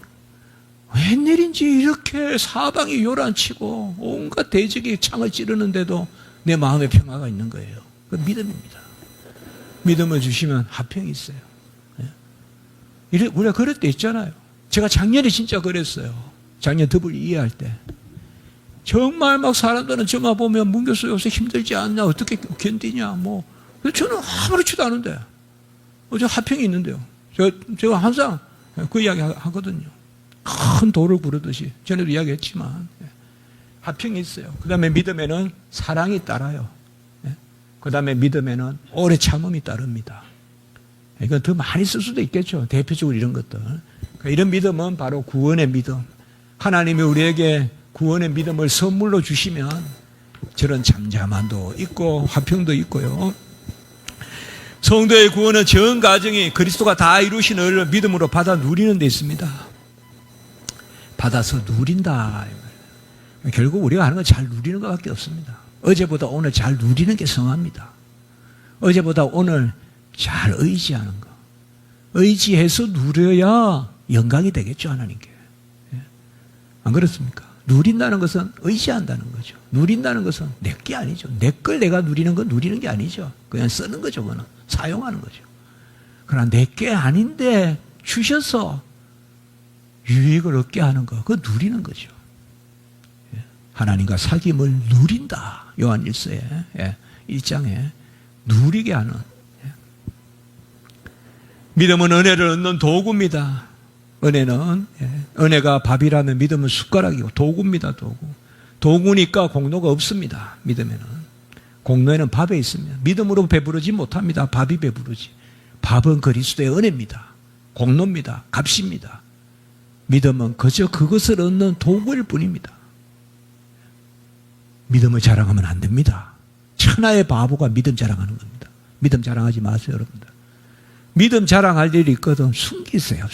웬일인지 이렇게 사방이 요란치고 온갖 대적이 창을 찌르는데도 내 마음에 평화가 있는 거예요. 그 믿음입니다. 믿음을 주시면 화평이 있어요. 우리가 그럴 때 있잖아요. 제가 작년에 진짜 그랬어요. 작년 더블 이해할 때. 정말 막 사람들은 저만 보면 문 교수 요새 힘들지 않냐, 어떻게 견디냐, 뭐. 저는 아무렇지도 않은데. 어제 화평이 있는데요. 제가 항상 그 이야기 하거든요. 큰 돌을 부르듯이. 전에도 이야기했지만. 화평이 있어요. 그 다음에 믿음에는 사랑이 따라요. 그 다음에 믿음에는 오래 참음이 따릅니다. 이건 더 많이 쓸 수도 있겠죠. 대표적으로 이런 것들. 그러니까 이런 믿음은 바로 구원의 믿음. 하나님이 우리에게 구원의 믿음을 선물로 주시면 저런 잠잠함도 있고 화평도 있고요. 성도의 구원은 전 과정이 그리스도가 다 이루신 의를 믿음으로 받아 누리는 데 있습니다. 받아서 누린다. 결국 우리가 하는 건 잘 누리는 것밖에 없습니다. 어제보다 오늘 잘 누리는 게 성화입니다. 어제보다 오늘 잘 의지하는 거. 의지해서 누려야 영광이 되겠죠, 하나님께. 안 그렇습니까? 누린다는 것은 의지한다는 거죠. 누린다는 것은 내 게 아니죠. 내 걸 내가 누리는 건 누리는 게 아니죠. 그냥 쓰는 거죠, 그거는. 사용하는 거죠. 그러나 내 게 아닌데 주셔서 유익을 얻게 하는 거, 그거 누리는 거죠. 하나님과 사귐을 누린다. 요한 1서에 1장에 누리게 하는. 믿음은 은혜를 얻는 도구입니다. 은혜가 밥이라면 믿음은 숟가락이고 도구입니다. 도구니까 공로가 없습니다. 믿음에는. 공로에는 밥에 있습니다. 믿음으로 배부르지 못합니다. 밥이 배부르지. 밥은 그리스도의 은혜입니다. 공로입니다. 값입니다. 믿음은 그저 그것을 얻는 도구일 뿐입니다. 믿음을 자랑하면 안 됩니다. 천하의 바보가 믿음 자랑하는 겁니다. 믿음 자랑하지 마세요, 여러분들. 믿음 자랑할 일이 있거든 숨기세요.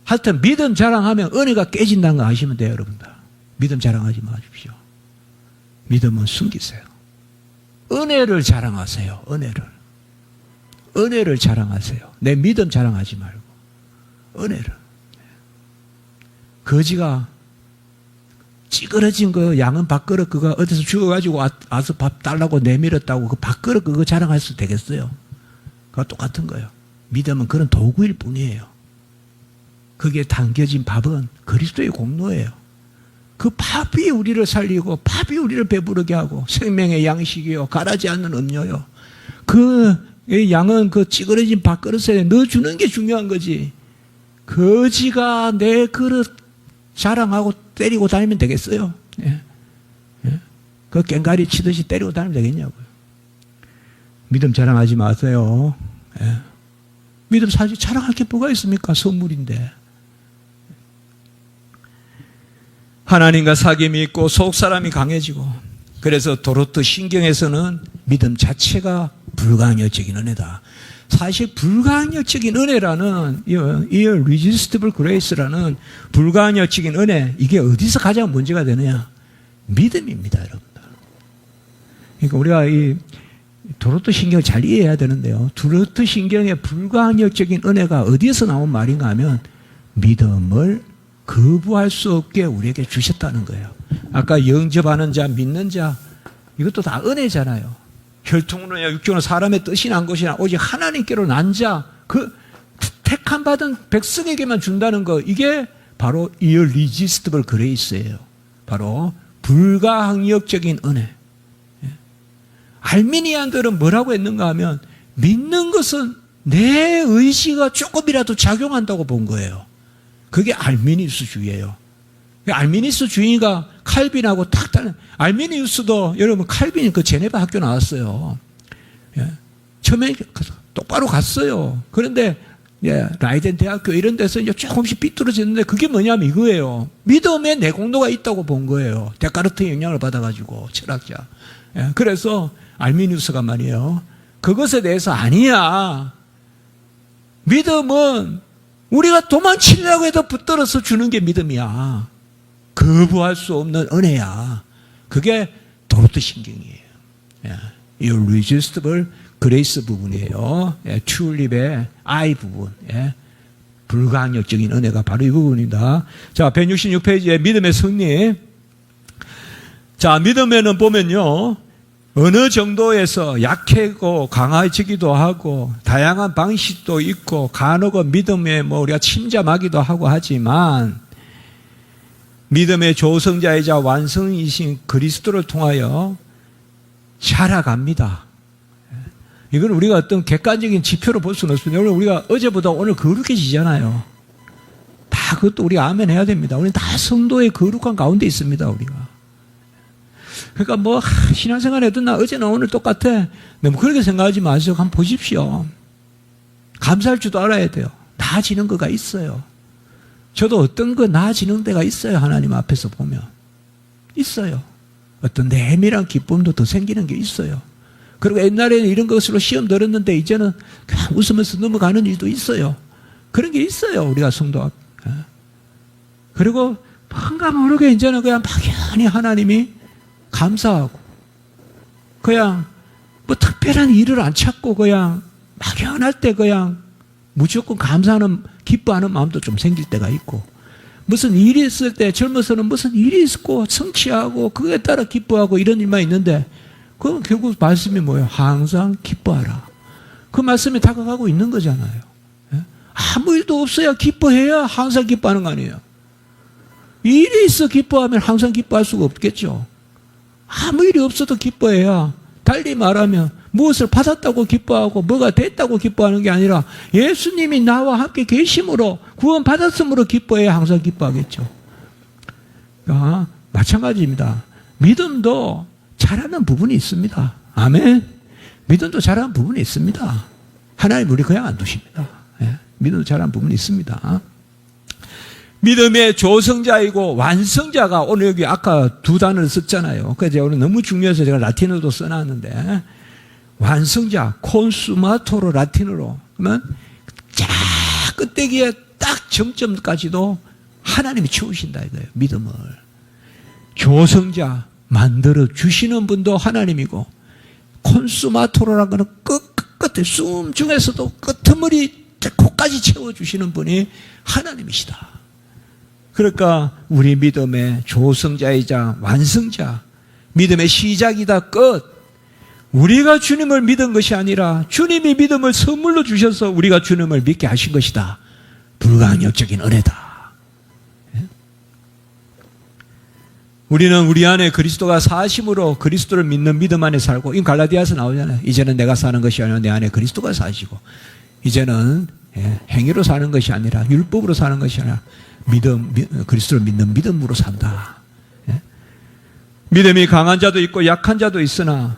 하여튼 믿음 자랑하면 은혜가 깨진다는 거 아시면 돼요, 여러분들. 믿음 자랑하지 마십시오. 믿음은 숨기세요. 은혜를 자랑하세요. 은혜를 자랑하세요. 내 믿음 자랑하지 말고 은혜를. 거지가 찌그러진 거 양은 밥그릇 그거 어디서 죽어가지고 와서 밥 달라고 내밀었다고 그 밥그릇 그거 자랑할 수 되겠어요? 그거 똑같은 거예요. 믿음은 그런 도구일 뿐이에요. 거기에 담겨진 밥은 그리스도의 공로예요. 그 밥이 우리를 살리고 밥이 우리를 배부르게 하고 생명의 양식이요 가라지 않는 음료요. 그 양은 그 찌그러진 밥그릇에 넣어주는 게 중요한 거지. 거지가 내 그릇 자랑하고 때리고 다니면 되겠어요? 그 꽹가리 치듯이 때리고 다니면 되겠냐고요. 믿음 자랑하지 마세요. 믿음 사실 자랑할 게 뭐가 있습니까? 선물인데. 하나님과 사귐이 있고 속사람이 강해지고, 그래서 도로트 신경에서는 믿음 자체가 불가항력적인 은혜다. 사실 불가항력적인 은혜라는 이 irresistible grace라는 불가항력적인 은혜, 이게 어디서 가장 문제가 되느냐? 믿음입니다, 여러분들. 그러니까 우리가 이 도로트 신경을 잘 이해해야 되는데요. 도로트 신경의 불가항력적인 은혜가 어디에서 나온 말인가 하면 믿음을 거부할 수 없게 우리에게 주셨다는 거예요. 아까 영접하는 자, 믿는 자, 이것도 다 은혜잖아요. 혈통으로나 육정으로 사람의 뜻이 난 것이나 오직 하나님께로 난 자, 택함받은 백성에게만 준다는 거, 이게 바로 irresistible grace예요. 바로 불가항력적인 은혜. 알미니안들은 뭐라고 했는가 하면 믿는 것은 내 의지가 조금이라도 작용한다고 본 거예요. 그게 알미니우스주의예요. 알미니우스주의가 칼빈하고 딱 다른. 알미니우스도 여러분 칼빈이 그 제네바 학교 나왔어요. 처음에 똑바로 갔어요. 그런데 라이덴 대학교 이런 데서 이제 조금씩 삐뚤어졌는데 그게 뭐냐면 이거예요. 믿음에 내공도가 있다고 본 거예요. 데카르트의 영향을 받아가지고 철학자. 그래서 알미니우스가 말이에요. 그것에 대해서 아니야. 믿음은 우리가 도망치려고 해도 붙들어서 주는 게 믿음이야. 거부할 수 없는 은혜야. 그게 도르트 신경이에요. irresistible grace 부분이에요. 튤립의 I 부분. 불가항력적인 은혜가 바로 이 부분입니다. 자, 166페이지에 믿음의 승리. 자, 믿음에는 보면요. 어느 정도에서 약해고 강해지기도 하고 다양한 방식도 있고 간혹은 믿음에 우리가 침잠하기도 하고 하지만 믿음의 조성자이자 완성이신 그리스도를 통하여 자라갑니다. 이건 우리가 어떤 객관적인 지표로 볼 수는 없습니다. 우리가 어제보다 오늘 거룩해지잖아요. 다 그것도 우리가 아멘 해야 됩니다. 우리는 다 성도의 거룩한 가운데 있습니다. 우리가. 그러니까 신앙생활 해도 나 어제나 오늘 똑같아. 너무 그렇게 생각하지 마세요. 한번 보십시오. 감사할 줄도 알아야 돼요. 나아지는 거가 있어요. 저도 어떤 거 나아지는 데가 있어요. 하나님 앞에서 보면. 있어요. 어떤 내밀한 기쁨도 더 생기는 게 있어요. 그리고 옛날에는 이런 것으로 시험 들었는데 이제는 그냥 웃으면서 넘어가는 일도 있어요. 그런 게 있어요. 우리가 성도 앞. 그리고 뭔가 모르게 이제는 그냥 막연히 하나님이 감사하고 그냥 특별한 일을 안 찾고 그냥 막연할 때 그냥 무조건 감사하는 기뻐하는 마음도 좀 생길 때가 있고 무슨 일이 있을 때 젊어서는 무슨 일이 있고 성취하고 그거에 따라 기뻐하고 이런 일만 있는데 그건 결국 말씀이 뭐예요? 항상 기뻐하라. 그 말씀이 다가가고 있는 거잖아요. 아무 일도 없어야 기뻐해야 항상 기뻐하는 거 아니에요. 일이 있어 기뻐하면 항상 기뻐할 수가 없겠죠. 아무 일이 없어도 기뻐해야 달리 말하면 무엇을 받았다고 기뻐하고 뭐가 됐다고 기뻐하는 게 아니라 예수님이 나와 함께 계심으로 구원 받았음으로 기뻐해야 항상 기뻐하겠죠. 그러니까 마찬가지입니다. 믿음도 잘하는 부분이 있습니다. 아멘. 믿음도 잘하는 부분이 있습니다. 하나님 우리 그냥 안 두십니다. 믿음도 잘하는 부분이 있습니다. 믿음의 조성자이고 완성자가 오늘 여기 아까 두 단어를 썼잖아요. 그래서 오늘 너무 중요해서 제가 라틴어도 써놨는데 완성자, 콘수마토로 라틴어로 그러면 쫙 끝대기에 딱 정점까지도 하나님이 채우신다 이거예요. 믿음을. 조성자, 만들어 주시는 분도 하나님이고 콘수마토로라는 거는 끝에 숨 중에서도 끄트머리 코까지 채워주시는 분이 하나님이시다. 그러니까 우리 믿음의 조성자이자 완성자, 믿음의 시작이다 끝. 우리가 주님을 믿은 것이 아니라 주님이 믿음을 선물로 주셔서 우리가 주님을 믿게 하신 것이다. 불가항력적인 은혜다. 우리는 우리 안에 그리스도가 사심으로 그리스도를 믿는 믿음 안에 살고, 이 갈라디아서 나오잖아요. 이제는 내가 사는 것이 아니라 내 안에 그리스도가 사시고, 이제는 행위로 사는 것이 아니라 율법으로 사는 것이 아니라 그리스도를 믿는 믿음으로 산다. 믿음이 강한 자도 있고 약한 자도 있으나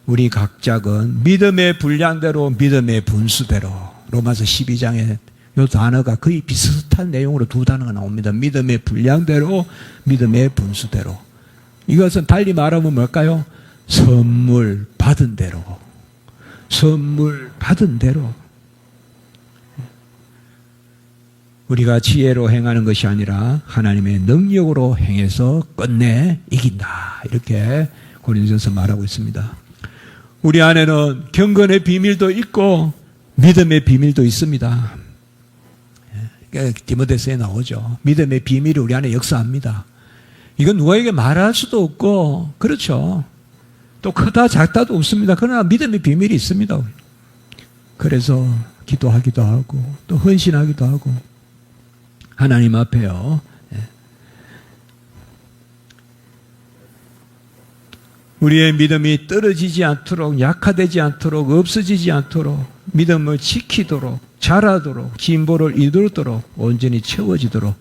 우리 각자는 믿음의 분량대로 믿음의 분수대로, 로마서 12장에 이 단어가 거의 비슷한 내용으로 두 단어가 나옵니다. 믿음의 분량대로 믿음의 분수대로. 이것은 달리 말하면 뭘까요? 선물 받은 대로. 선물 받은 대로. 우리가 지혜로 행하는 것이 아니라 하나님의 능력으로 행해서 끝내 이긴다. 이렇게 고린도전서 말하고 있습니다. 우리 안에는 경건의 비밀도 있고 믿음의 비밀도 있습니다. 디모데서에 나오죠. 믿음의 비밀이 우리 안에 역사합니다. 이건 누구에게 말할 수도 없고, 그렇죠. 또 크다 작다도 없습니다. 그러나 믿음의 비밀이 있습니다. 그래서 기도하기도 하고 또 헌신하기도 하고 하나님 앞에요. 우리의 믿음이 떨어지지 않도록, 약화되지 않도록, 없어지지 않도록, 믿음을 지키도록, 자라도록, 진보를 이루도록, 온전히 채워지도록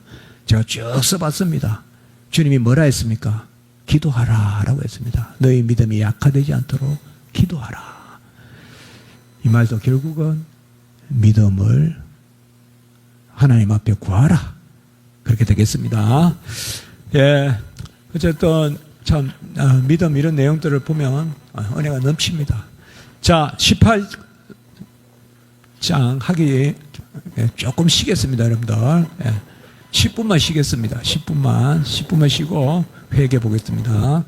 제가 쭉 써봤습니다. 주님이 뭐라 했습니까? 기도하라 라고 했습니다. 너희 믿음이 약화되지 않도록 기도하라. 이 말도 결국은 믿음을 하나님 앞에 구하라. 그렇게 되겠습니다. 예, 어쨌든 참 믿음 이런 내용들을 보면 은혜가 넘칩니다. 자, 18장 하기 조금 쉬겠습니다, 여러분들. 10분만 쉬겠습니다. 10분만 쉬고 회개해 보겠습니다.